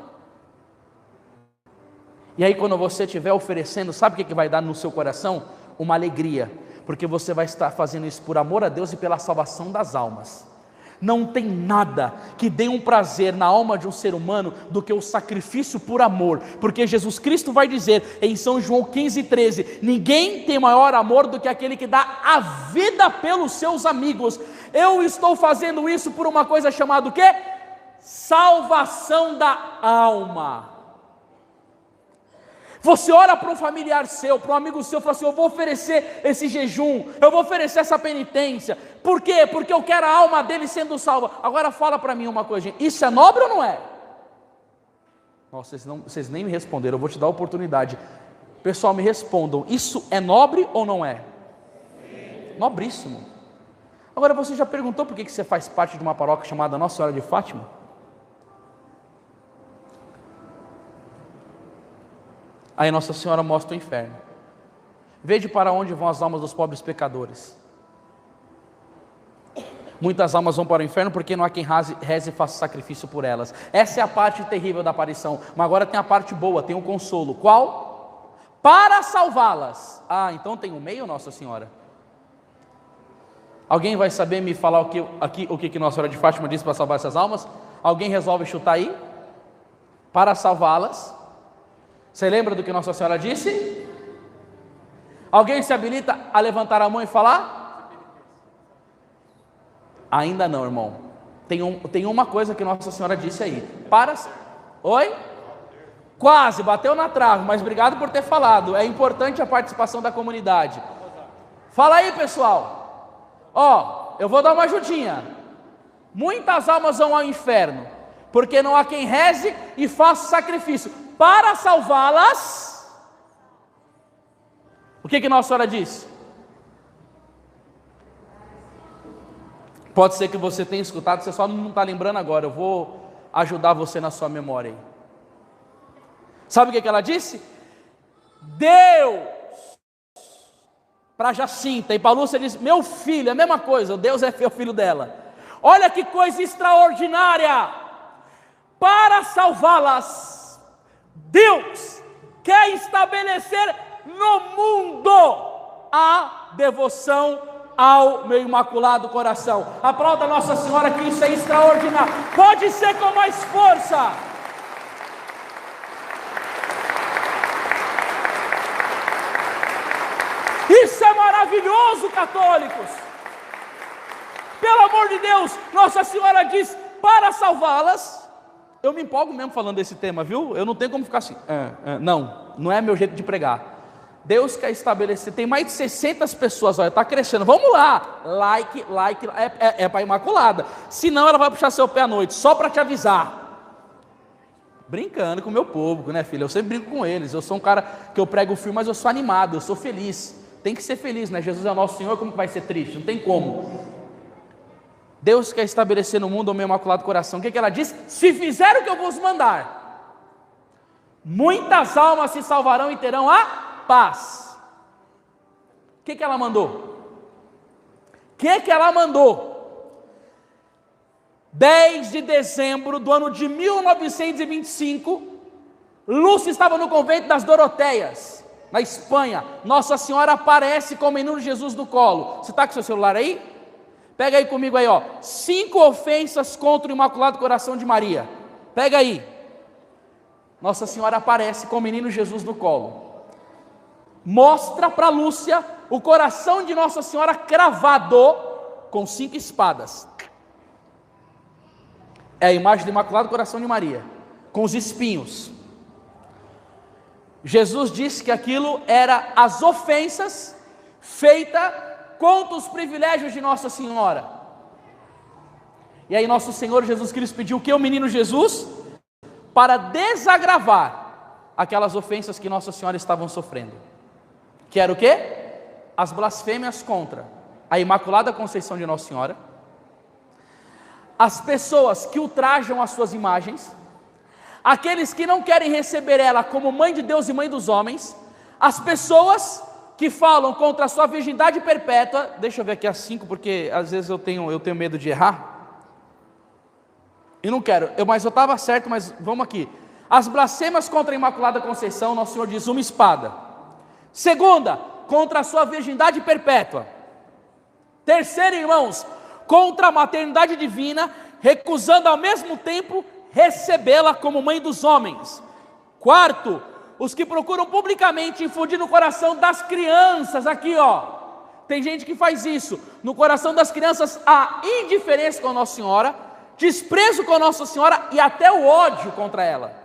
E aí quando você estiver oferecendo, sabe o que vai dar no seu coração? Uma alegria, porque você vai estar fazendo isso por amor a Deus e pela salvação das almas. Não tem nada que dê um prazer na alma de um ser humano do que o sacrifício por amor, porque Jesus Cristo vai dizer em São João 15,13: ninguém tem maior amor do que aquele que dá a vida pelos seus amigos. Eu estou fazendo isso por uma coisa chamada o quê? Salvação da alma. Você ora para um familiar seu, para um amigo seu, fala assim: eu vou oferecer esse jejum, eu vou oferecer essa penitência. Por quê? Porque eu quero a alma dele sendo salva. Agora fala para mim uma coisa, gente. Isso é nobre ou não é? Nossa, vocês nem me responderam, eu vou te dar a oportunidade. Pessoal, me respondam, isso é nobre ou não é? Nobríssimo. Agora, você já perguntou por que você faz parte de uma paróquia chamada Nossa Senhora de Fátima? Aí Nossa Senhora mostra o inferno. Vede para onde vão as almas dos pobres pecadores. Muitas almas vão para o inferno porque não há quem reze e faça sacrifício por elas. Essa é a parte terrível da aparição. Mas agora tem a parte boa, tem um consolo. Qual? Para salvá-las. Ah, então tem um meio, Nossa Senhora? Alguém vai saber me falar o que Nossa Senhora de Fátima disse para salvar essas almas? Alguém resolve chutar aí? Para salvá-las. Você lembra do que Nossa Senhora disse? Alguém se habilita a levantar a mão e falar? Ainda não, irmão. Tem uma coisa que Nossa Senhora disse aí. Oi? Quase, bateu na trave, mas obrigado por ter falado. É importante a participação da comunidade. Fala aí, pessoal. Eu vou dar uma ajudinha. Muitas almas vão ao inferno porque não há quem reze e faça sacrifício. Para salvá-las, o que Nossa Senhora disse? Pode ser que você tenha escutado, você só não está lembrando agora. Eu vou ajudar você na sua memória aí. Sabe o que ela disse? Deus, para Jacinta, e para Lúcia disse: meu filho, é a mesma coisa, Deus é o filho dela. Olha que coisa extraordinária. Para salvá-las, Deus quer estabelecer no mundo a devoção ao meu imaculado coração. Aplauda Nossa Senhora, que isso é extraordinário. Pode ser com mais força. Isso é maravilhoso, católicos. Pelo amor de Deus, Nossa Senhora diz: para salvá-las. Eu me empolgo mesmo falando desse tema, viu? Eu não tenho como ficar assim. Não é meu jeito de pregar. Deus quer estabelecer, tem mais de 600 pessoas, olha, está crescendo, vamos lá, like, é para a Imaculada, senão ela vai puxar seu pé à noite, só para te avisar, brincando com o meu povo, né, filho? Eu sempre brinco com eles. Eu sou um cara que eu prego o filme, mas eu sou animado, eu sou feliz, tem que ser feliz, né? Jesus é o nosso Senhor, como que vai ser triste? Não tem como. Deus quer estabelecer no mundo o meu imaculado coração. O que ela diz? Se fizer o que eu vos mandar, muitas almas se salvarão e terão a paz. O que ela mandou? O que ela mandou? 10 de dezembro do ano de 1925, Lúcia estava no convento das Doroteias, na Espanha. Nossa Senhora aparece com o menino Jesus no colo. Você está com seu celular aí? Pega aí comigo aí, 5 ofensas contra o Imaculado Coração de Maria. Pega aí. Nossa Senhora aparece com o menino Jesus no colo. Mostra para Lúcia o coração de Nossa Senhora cravado com 5 espadas. É a imagem do Imaculado Coração de Maria, com os espinhos. Jesus disse que aquilo era as ofensas feitas contra os privilégios de Nossa Senhora. E aí nosso Senhor Jesus Cristo pediu o que? O menino Jesus? Para desagravar aquelas ofensas que Nossa Senhora estavam sofrendo. Que era o quê? As blasfêmias contra a Imaculada Conceição de Nossa Senhora, as pessoas que ultrajam as suas imagens, aqueles que não querem receber ela como mãe de Deus e mãe dos homens, as pessoas que falam contra a sua virgindade perpétua. Deixa eu ver aqui as 5, porque às vezes eu tenho medo de errar. E não quero, mas eu estava certo, mas vamos aqui. As blasfêmias contra a Imaculada Conceição, Nosso Senhor diz: uma espada. Segunda, contra a sua virgindade perpétua. Terceiro, irmãos, contra a maternidade divina, recusando ao mesmo tempo recebê-la como mãe dos homens. Quarto, os que procuram publicamente infundir no coração das crianças, aqui tem gente que faz isso, no coração das crianças a indiferença com a Nossa Senhora, desprezo com a Nossa Senhora e até o ódio contra ela.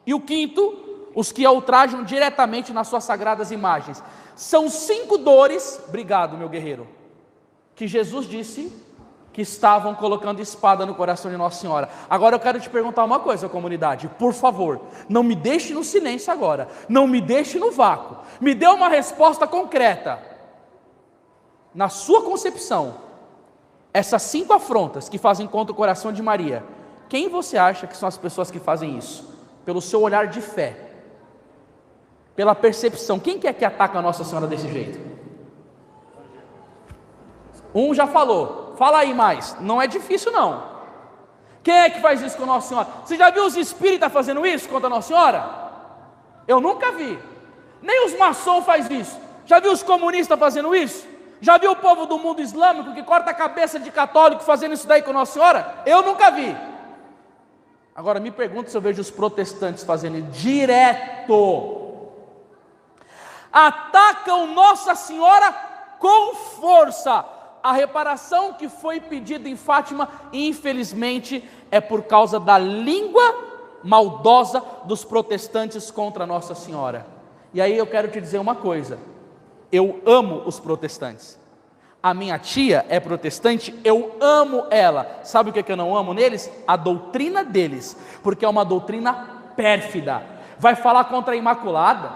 E o quinto, os que a ultrajam diretamente nas suas sagradas imagens. São 5 dores, obrigado meu guerreiro, que Jesus disse que estavam colocando espada no coração de Nossa Senhora. Agora eu quero te perguntar uma coisa, comunidade, por favor, não me deixe no silêncio agora, não me deixe no vácuo, me dê uma resposta concreta. Na sua concepção, essas 5 afrontas que fazem contra o coração de Maria, quem você acha que são as pessoas que fazem isso? Pelo seu olhar de fé, pela percepção, quem que é que ataca a Nossa Senhora desse jeito? Um já falou, fala aí mais, não é difícil não. Quem é que faz isso com a Nossa Senhora? Você já viu os espíritas fazendo isso contra a Nossa Senhora? Eu nunca vi, nem os maçons fazem isso. Já viu os comunistas fazendo isso? Já viu o povo do mundo islâmico que corta a cabeça de católico fazendo isso daí com Nossa Senhora? Eu nunca vi. Agora me pergunta se eu vejo os protestantes fazendo direto. Atacam Nossa Senhora com força. A reparação que foi pedida em Fátima, infelizmente, é por causa da língua maldosa dos protestantes contra Nossa Senhora. E aí eu quero te dizer uma coisa. Eu amo os protestantes. A minha tia é protestante, eu amo ela. Sabe o que eu não amo neles? A doutrina deles, porque é uma doutrina pérfida. Vai falar contra a Imaculada,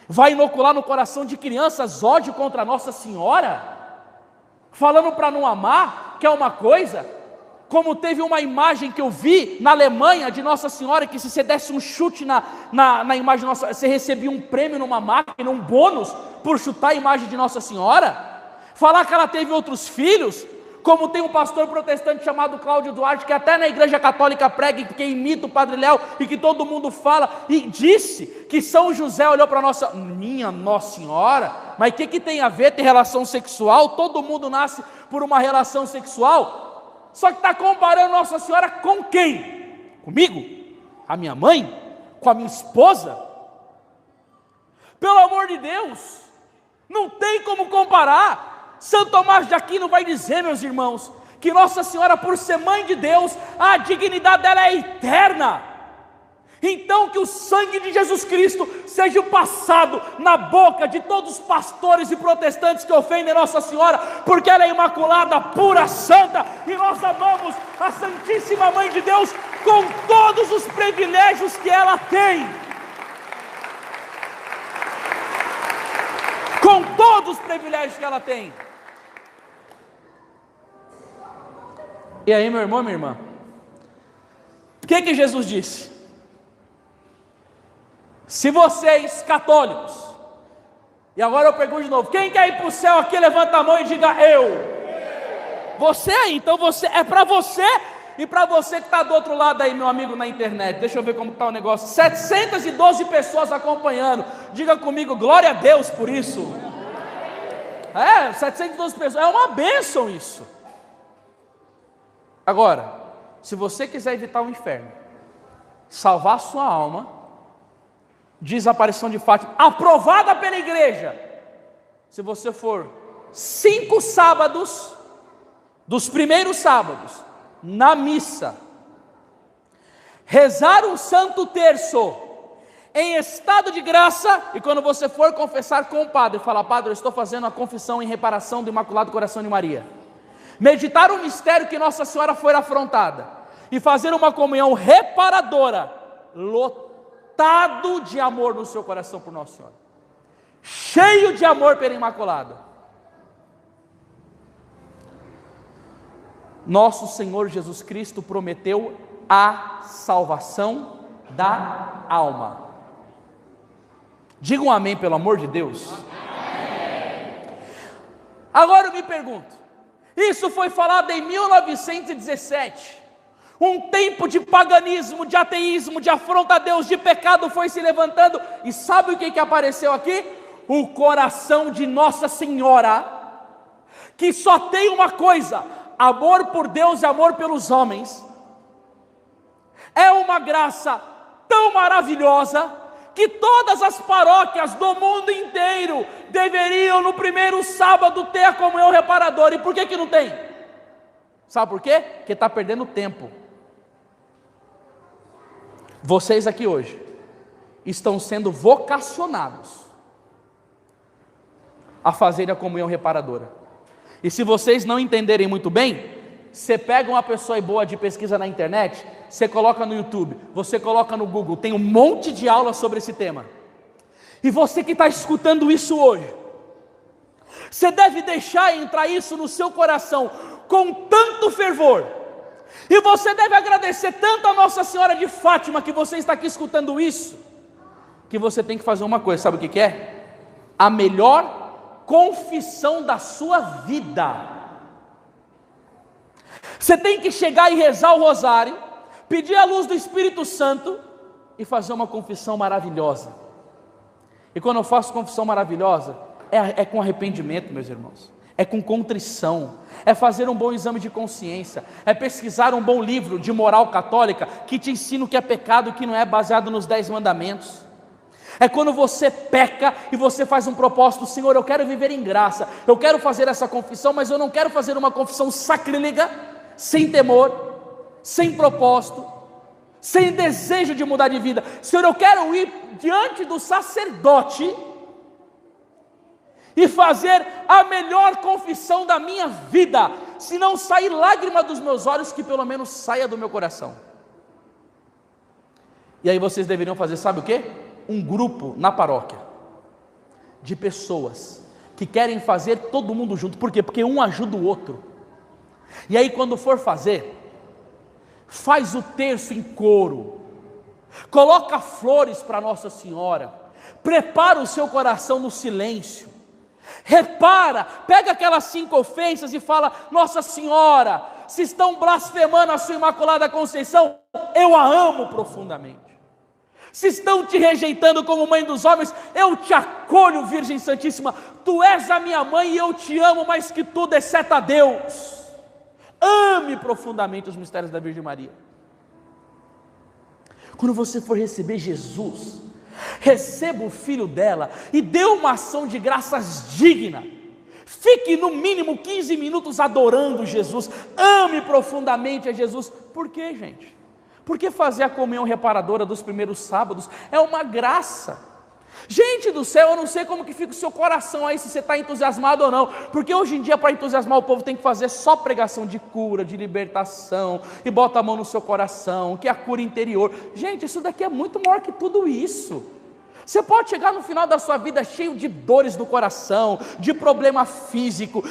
vai inocular no coração de crianças ódio contra Nossa Senhora, falando para não amar, que é uma coisa. Como teve uma imagem que eu vi na Alemanha de Nossa Senhora, que se você desse um chute na imagem de Nossa Senhora, você recebia um prêmio numa máquina, um bônus, por chutar a imagem de Nossa Senhora. Falar que ela teve outros filhos, como tem um pastor protestante chamado Cláudio Duarte, que até na igreja católica prega, que imita o Padre Léo, e que todo mundo fala, e disse que São José olhou para minha Nossa Senhora, mas o que tem a ver? Tem relação sexual? Todo mundo nasce por uma relação sexual? Só que está comparando Nossa Senhora com quem? Comigo? A minha mãe? Com a minha esposa? Pelo amor de Deus, não tem como comparar. São Tomás de Aquino vai dizer, meus irmãos, que Nossa Senhora, por ser mãe de Deus, a dignidade dela é eterna. Então que o sangue de Jesus Cristo seja passado na boca de todos os pastores e protestantes que ofendem Nossa Senhora, porque ela é imaculada, pura, santa, e nós amamos a Santíssima Mãe de Deus com todos os privilégios que ela tem. Com todos os privilégios que ela tem. E aí, meu irmão, minha irmã, o que Jesus disse? Se vocês católicos, e agora eu pergunto de novo, quem quer ir para o céu aqui, levanta a mão e diga eu. Você aí, então você, é para você e para você que está do outro lado aí, meu amigo na internet. Deixa eu ver como está o negócio, 712 pessoas acompanhando, diga comigo, glória a Deus por isso. 712 pessoas, é uma bênção isso. Agora, se você quiser evitar o inferno, salvar a sua alma, diz a aparição de Fátima, aprovada pela igreja, se você for 5 sábados, dos primeiros sábados, na missa, rezar um santo terço, em estado de graça, e quando você for confessar com o padre, falar, padre, eu estou fazendo a confissão em reparação do Imaculado Coração de Maria, meditar o mistério que Nossa Senhora foi afrontada, e fazer uma comunhão reparadora, lotado de amor no seu coração por Nossa Senhora, cheio de amor pela Imaculada. Nosso Senhor Jesus Cristo prometeu a salvação da alma. Diga um amém, pelo amor de Deus. Amém. Agora eu me pergunto, isso foi falado em 1917, um tempo de paganismo, de ateísmo, de afronta a Deus, de pecado foi se levantando, e sabe o que apareceu aqui? O coração de Nossa Senhora, que só tem uma coisa, amor por Deus e amor pelos homens, é uma graça tão maravilhosa, que todas as paróquias do mundo inteiro deveriam no primeiro sábado ter a comunhão reparadora. E por que não tem? Sabe por quê? Porque está perdendo tempo. Vocês aqui hoje estão sendo vocacionados a fazerem a comunhão reparadora. E se vocês não entenderem muito bem, você pega uma pessoa boa de pesquisa na internet, você coloca no YouTube, você coloca no Google, tem um monte de aulas sobre esse tema. E você que está escutando isso hoje, você deve deixar entrar isso no seu coração com tanto fervor, e você deve agradecer tanto a Nossa Senhora de Fátima, que você está aqui escutando isso, que você tem que fazer uma coisa, sabe o que é? A melhor confissão da sua vida. Você tem que chegar e rezar o rosário, pedir a luz do Espírito Santo e fazer uma confissão maravilhosa. E quando eu faço confissão maravilhosa, é com arrependimento, meus irmãos, é com contrição, é fazer um bom exame de consciência, é pesquisar um bom livro de moral católica que te ensina o que é pecado e o que não é, baseado nos 10 mandamentos. É quando você peca e você faz um propósito: Senhor, eu quero viver em graça, eu quero fazer essa confissão, mas eu não quero fazer uma confissão sacrílega, sem temor, sem propósito, sem desejo de mudar de vida. Senhor, eu quero ir diante do sacerdote e fazer a melhor confissão da minha vida. Se não sair lágrima dos meus olhos, que pelo menos saia do meu coração. E aí vocês deveriam fazer, sabe o quê? Um grupo na paróquia de pessoas que querem fazer todo mundo junto. Por quê? Porque um ajuda o outro. E aí quando for fazer, faz o terço em coro, coloca flores para Nossa Senhora, prepara o seu coração no silêncio, repara, pega aquelas 5 ofensas e fala: Nossa Senhora, se estão blasfemando a sua Imaculada Conceição, eu a amo profundamente. Se estão te rejeitando como mãe dos homens, eu te acolho, Virgem Santíssima. Tu és a minha mãe e eu te amo mais que tudo, exceto a Deus. Ame profundamente os mistérios da Virgem Maria. Quando você for receber Jesus, receba o Filho dela e dê uma ação de graças digna. Fique no mínimo 15 minutos adorando Jesus. Ame profundamente a Jesus. Por quê, gente? Porque fazer a comunhão reparadora dos primeiros sábados é uma graça. Gente do céu, eu não sei como que fica o seu coração aí, se você está entusiasmado ou não, porque hoje em dia para entusiasmar o povo tem que fazer só pregação de cura, de libertação, e bota a mão no seu coração, que é a cura interior. Gente, isso daqui é muito maior que tudo isso. Você pode chegar no final da sua vida cheio de dores no coração, de problema físico,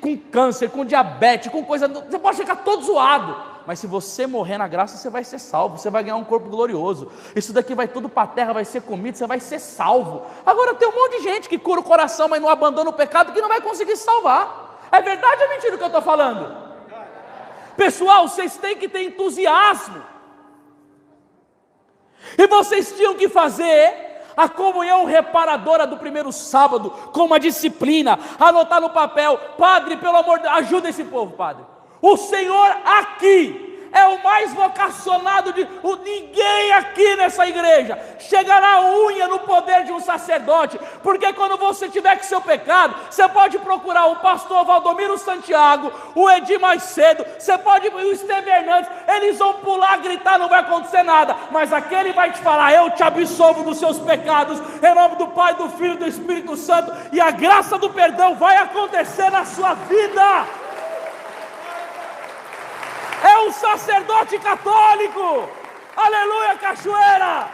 com câncer, com diabetes, com coisa, você pode chegar todo zoado. Mas se você morrer na graça, você vai ser salvo, você vai ganhar um corpo glorioso. Isso daqui vai tudo para a terra, vai ser comido, você vai ser salvo. Agora tem um monte de gente que cura o coração, mas não abandona o pecado, que não vai conseguir salvar. É verdade ou é mentira o que eu estou falando? Pessoal, vocês têm que ter entusiasmo. E vocês tinham que fazer a comunhão reparadora do primeiro sábado, com uma disciplina, anotar no papel: Padre, pelo amor de Deus, ajuda esse povo, Padre. O Senhor aqui é o mais vocacionado ninguém aqui nessa igreja chegará a unha no poder de um sacerdote, porque quando você tiver com seu pecado, você pode procurar o pastor Valdomiro Santiago, o Edir Macedo, você pode ir o Esteve Hernandes, eles vão pular, gritar, não vai acontecer nada, mas aquele vai te falar: eu te absolvo dos seus pecados, em nome do Pai, do Filho e do Espírito Santo, e a graça do perdão vai acontecer na sua vida. É um sacerdote católico. Aleluia, Cachoeira.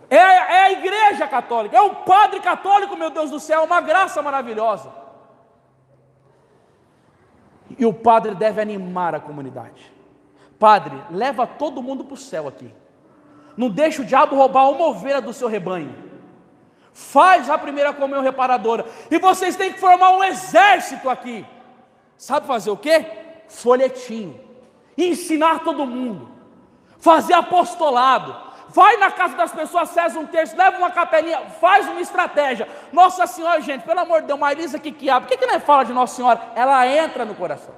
É a igreja católica, é o padre católico, meu Deus do céu, uma graça maravilhosa. E o padre deve animar a comunidade. Padre, leva todo mundo para o céu aqui. Não deixa o diabo roubar uma ovelha do seu rebanho. Faz a primeira comunhão reparadora. E vocês têm que formar um exército aqui. Sabe fazer o quê? Folhetinho. Ensinar todo mundo. Fazer apostolado. vai na casa das pessoas, cesa um terço, leva uma capelinha, faz uma estratégia. Nossa Senhora, gente, pelo amor de Deus, Marisa que quiabo, por que não fala de Nossa Senhora? Ela entra no coração.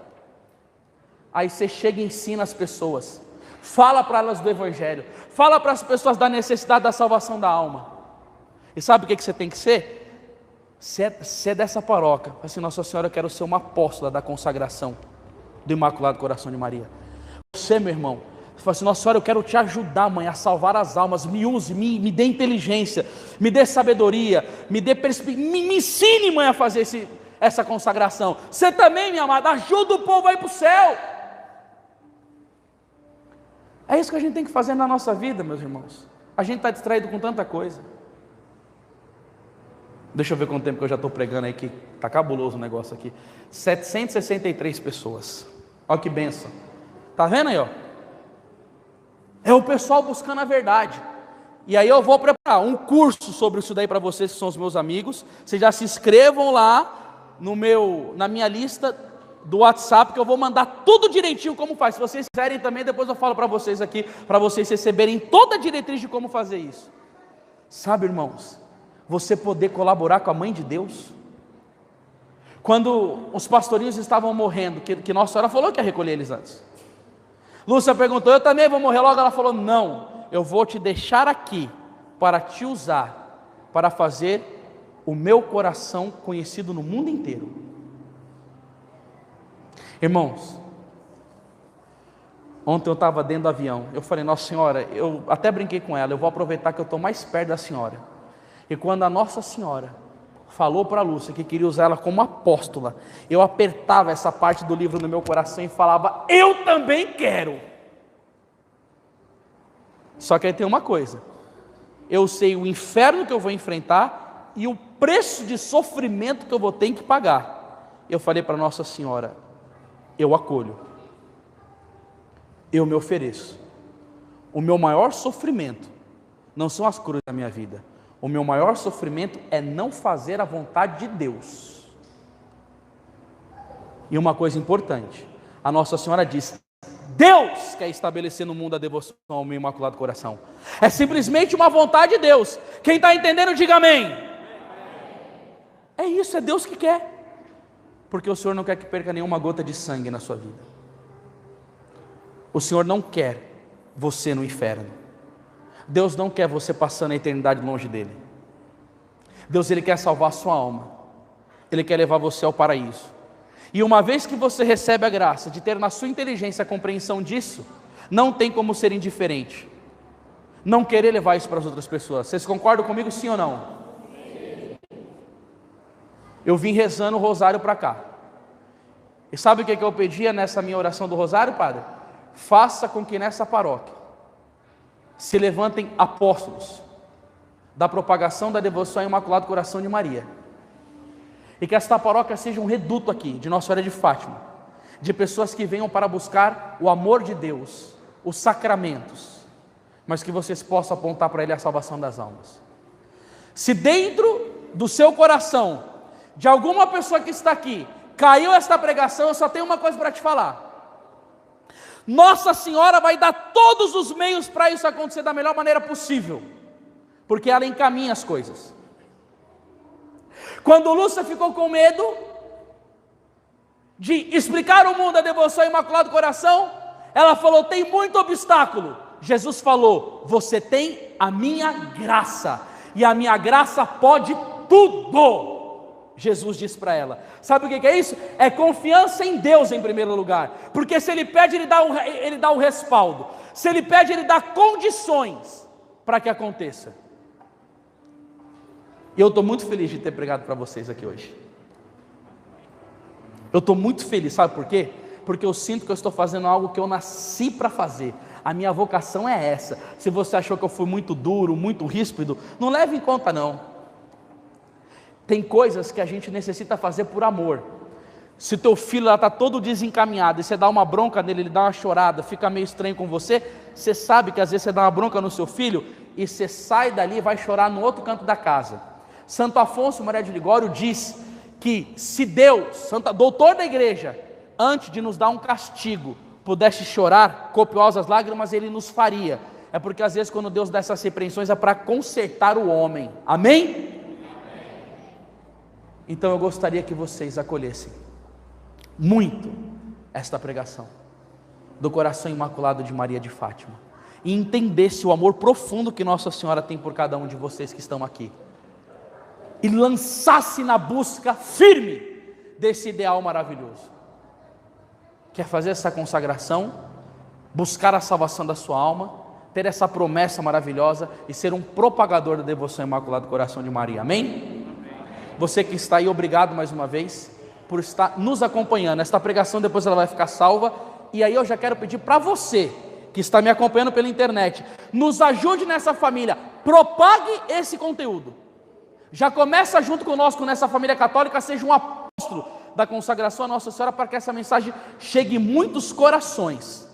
Aí você chega e ensina as pessoas, fala para elas do Evangelho, fala para as pessoas da necessidade da salvação da alma. E sabe o que você tem que ser? Você é dessa paróquia, assim, Nossa Senhora, eu quero ser uma apóstola da consagração do Imaculado Coração de Maria. Você, meu irmão, você fala assim, Nossa Senhora, eu quero te ajudar, mãe, a salvar as almas, me use, me dê inteligência, me dê sabedoria, me dê perspectiva, me ensine, mãe, a fazer essa consagração. Você também, minha amada, ajuda o povo a ir para o céu. É isso que a gente tem que fazer na nossa vida, meus irmãos. A gente está distraído com tanta coisa. Deixa eu ver quanto tempo que eu já estou pregando aí, que está cabuloso o negócio aqui. 763 pessoas. Olha que bênção. Está vendo aí, ó? É o pessoal buscando a verdade. E aí eu vou preparar um curso sobre isso daí para vocês, que são os meus amigos. Vocês já se inscrevam lá na minha lista do WhatsApp, que eu vou mandar tudo direitinho como faz. Se vocês quiserem também, depois eu falo para vocês aqui, para vocês receberem toda a diretriz de como fazer isso. Sabe, irmãos, você poder colaborar com a Mãe de Deus. Quando os pastorinhos estavam morrendo, que Nossa Senhora falou que ia recolher eles antes. Lúcia perguntou, eu também vou morrer logo? Ela falou, não, eu vou te deixar aqui, para te usar, para fazer o meu coração conhecido no mundo inteiro. Irmãos, ontem eu estava dentro do avião, eu falei, Nossa Senhora, eu até brinquei com ela, eu vou aproveitar que eu estou mais perto da Senhora. E quando a Nossa Senhora falou para a Lúcia que queria usar ela como apóstola, eu apertava essa parte do livro no meu coração e falava, eu também quero. Só que aí tem uma coisa, eu sei o inferno que eu vou enfrentar e o preço de sofrimento que eu vou ter que pagar. Eu falei para Nossa Senhora, eu acolho, eu me ofereço. O meu maior sofrimento não são as cruzes da minha vida. O meu maior sofrimento é não fazer a vontade de Deus. E uma coisa importante, a Nossa Senhora diz, Deus quer estabelecer no mundo a devoção ao meu Imaculado Coração. É simplesmente uma vontade de Deus. Quem está entendendo, diga amém. É isso, é Deus que quer. Porque o Senhor não quer que perca nenhuma gota de sangue na sua vida. O Senhor não quer você no inferno. Deus não quer você passando a eternidade longe dele. Deus, Ele quer salvar a sua alma. Ele quer levar você ao paraíso. E uma vez que você recebe a graça de ter na sua inteligência a compreensão disso, não tem como ser indiferente. Não querer levar isso para as outras pessoas. Vocês concordam comigo, sim ou não? Eu vim rezando o rosário para cá. E sabe o que eu pedia nessa minha oração do rosário, padre? Faça com que nessa paróquia se levantem apóstolos da propagação da devoção ao Imaculado Coração de Maria, e que esta paróquia seja um reduto aqui, de Nossa Senhora de Fátima, de pessoas que venham para buscar o amor de Deus, os sacramentos, mas que vocês possam apontar para Ele a salvação das almas. Se dentro do seu coração, de alguma pessoa que está aqui, caiu esta pregação, eu só tenho uma coisa para te falar: Nossa Senhora vai dar todos os meios para isso acontecer da melhor maneira possível, porque ela encaminha as coisas. Quando Lúcia ficou com medo de explicar ao mundo a devoção ao Imaculado Coração, ela falou, tem muito obstáculo. Jesus falou, você tem a minha graça, e a minha graça pode tudo. Jesus disse para ela, sabe o que é isso? É confiança em Deus em primeiro lugar, porque se Ele pede, Ele dá o respaldo, se Ele pede, Ele dá condições para que aconteça. E eu estou muito feliz de ter pregado para vocês aqui hoje. Eu estou muito feliz, sabe por quê? Porque eu sinto que eu estou fazendo algo que eu nasci para fazer. A minha vocação é essa. Se você achou que eu fui muito duro, muito ríspido, não leve em conta não. Tem coisas que a gente necessita fazer por amor. Se teu filho está todo desencaminhado e você dá uma bronca nele, ele dá uma chorada, fica meio estranho com você, você sabe que às vezes você dá uma bronca no seu filho e você sai dali e vai chorar no outro canto da casa. Santo Afonso Maria de Ligório diz que se Deus, doutor da igreja, antes de nos dar um castigo, pudesse chorar copiosas lágrimas, Ele nos faria. É porque às vezes quando Deus dá essas repreensões é para consertar o homem. Amém? Então eu gostaria que vocês acolhessem muito esta pregação do coração imaculado de Maria de Fátima e entendesse o amor profundo que Nossa Senhora tem por cada um de vocês que estão aqui, e lançasse na busca firme desse ideal maravilhoso. Quer fazer essa consagração, buscar a salvação da sua alma, ter essa promessa maravilhosa e ser um propagador da devoção imaculada do coração de Maria. Amém? Você que está aí, obrigado mais uma vez por estar nos acompanhando. Esta pregação depois ela vai ficar salva, e aí eu já quero pedir para você que está me acompanhando pela internet, nos ajude nessa família, propague esse conteúdo. Já começa junto conosco nessa família católica, seja um apóstolo da consagração a Nossa Senhora, para que essa mensagem chegue em muitos corações.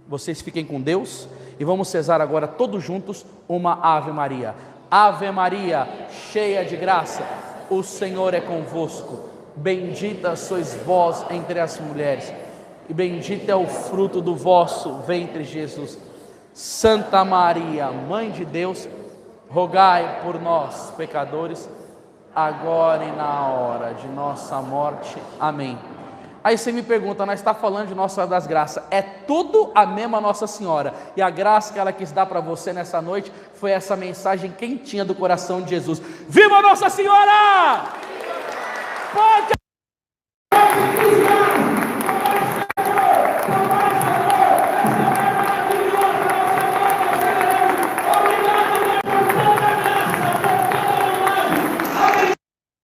Vocês fiquem com Deus e vamos rezar agora todos juntos uma Ave Maria. Ave Maria, cheia de graça, o Senhor é convosco. Bendita sois vós entre as mulheres, e bendito é o fruto do vosso ventre, Jesus. Santa Maria, Mãe de Deus, rogai por nós, pecadores, agora e na hora de nossa morte. Amém. Aí você me pergunta, nós está falando de Nossa Senhora das Graças, é tudo a mesma Nossa Senhora, e a graça que ela quis dar para você nessa noite, foi essa mensagem quentinha do coração de Jesus. Viva Nossa Senhora! Pode!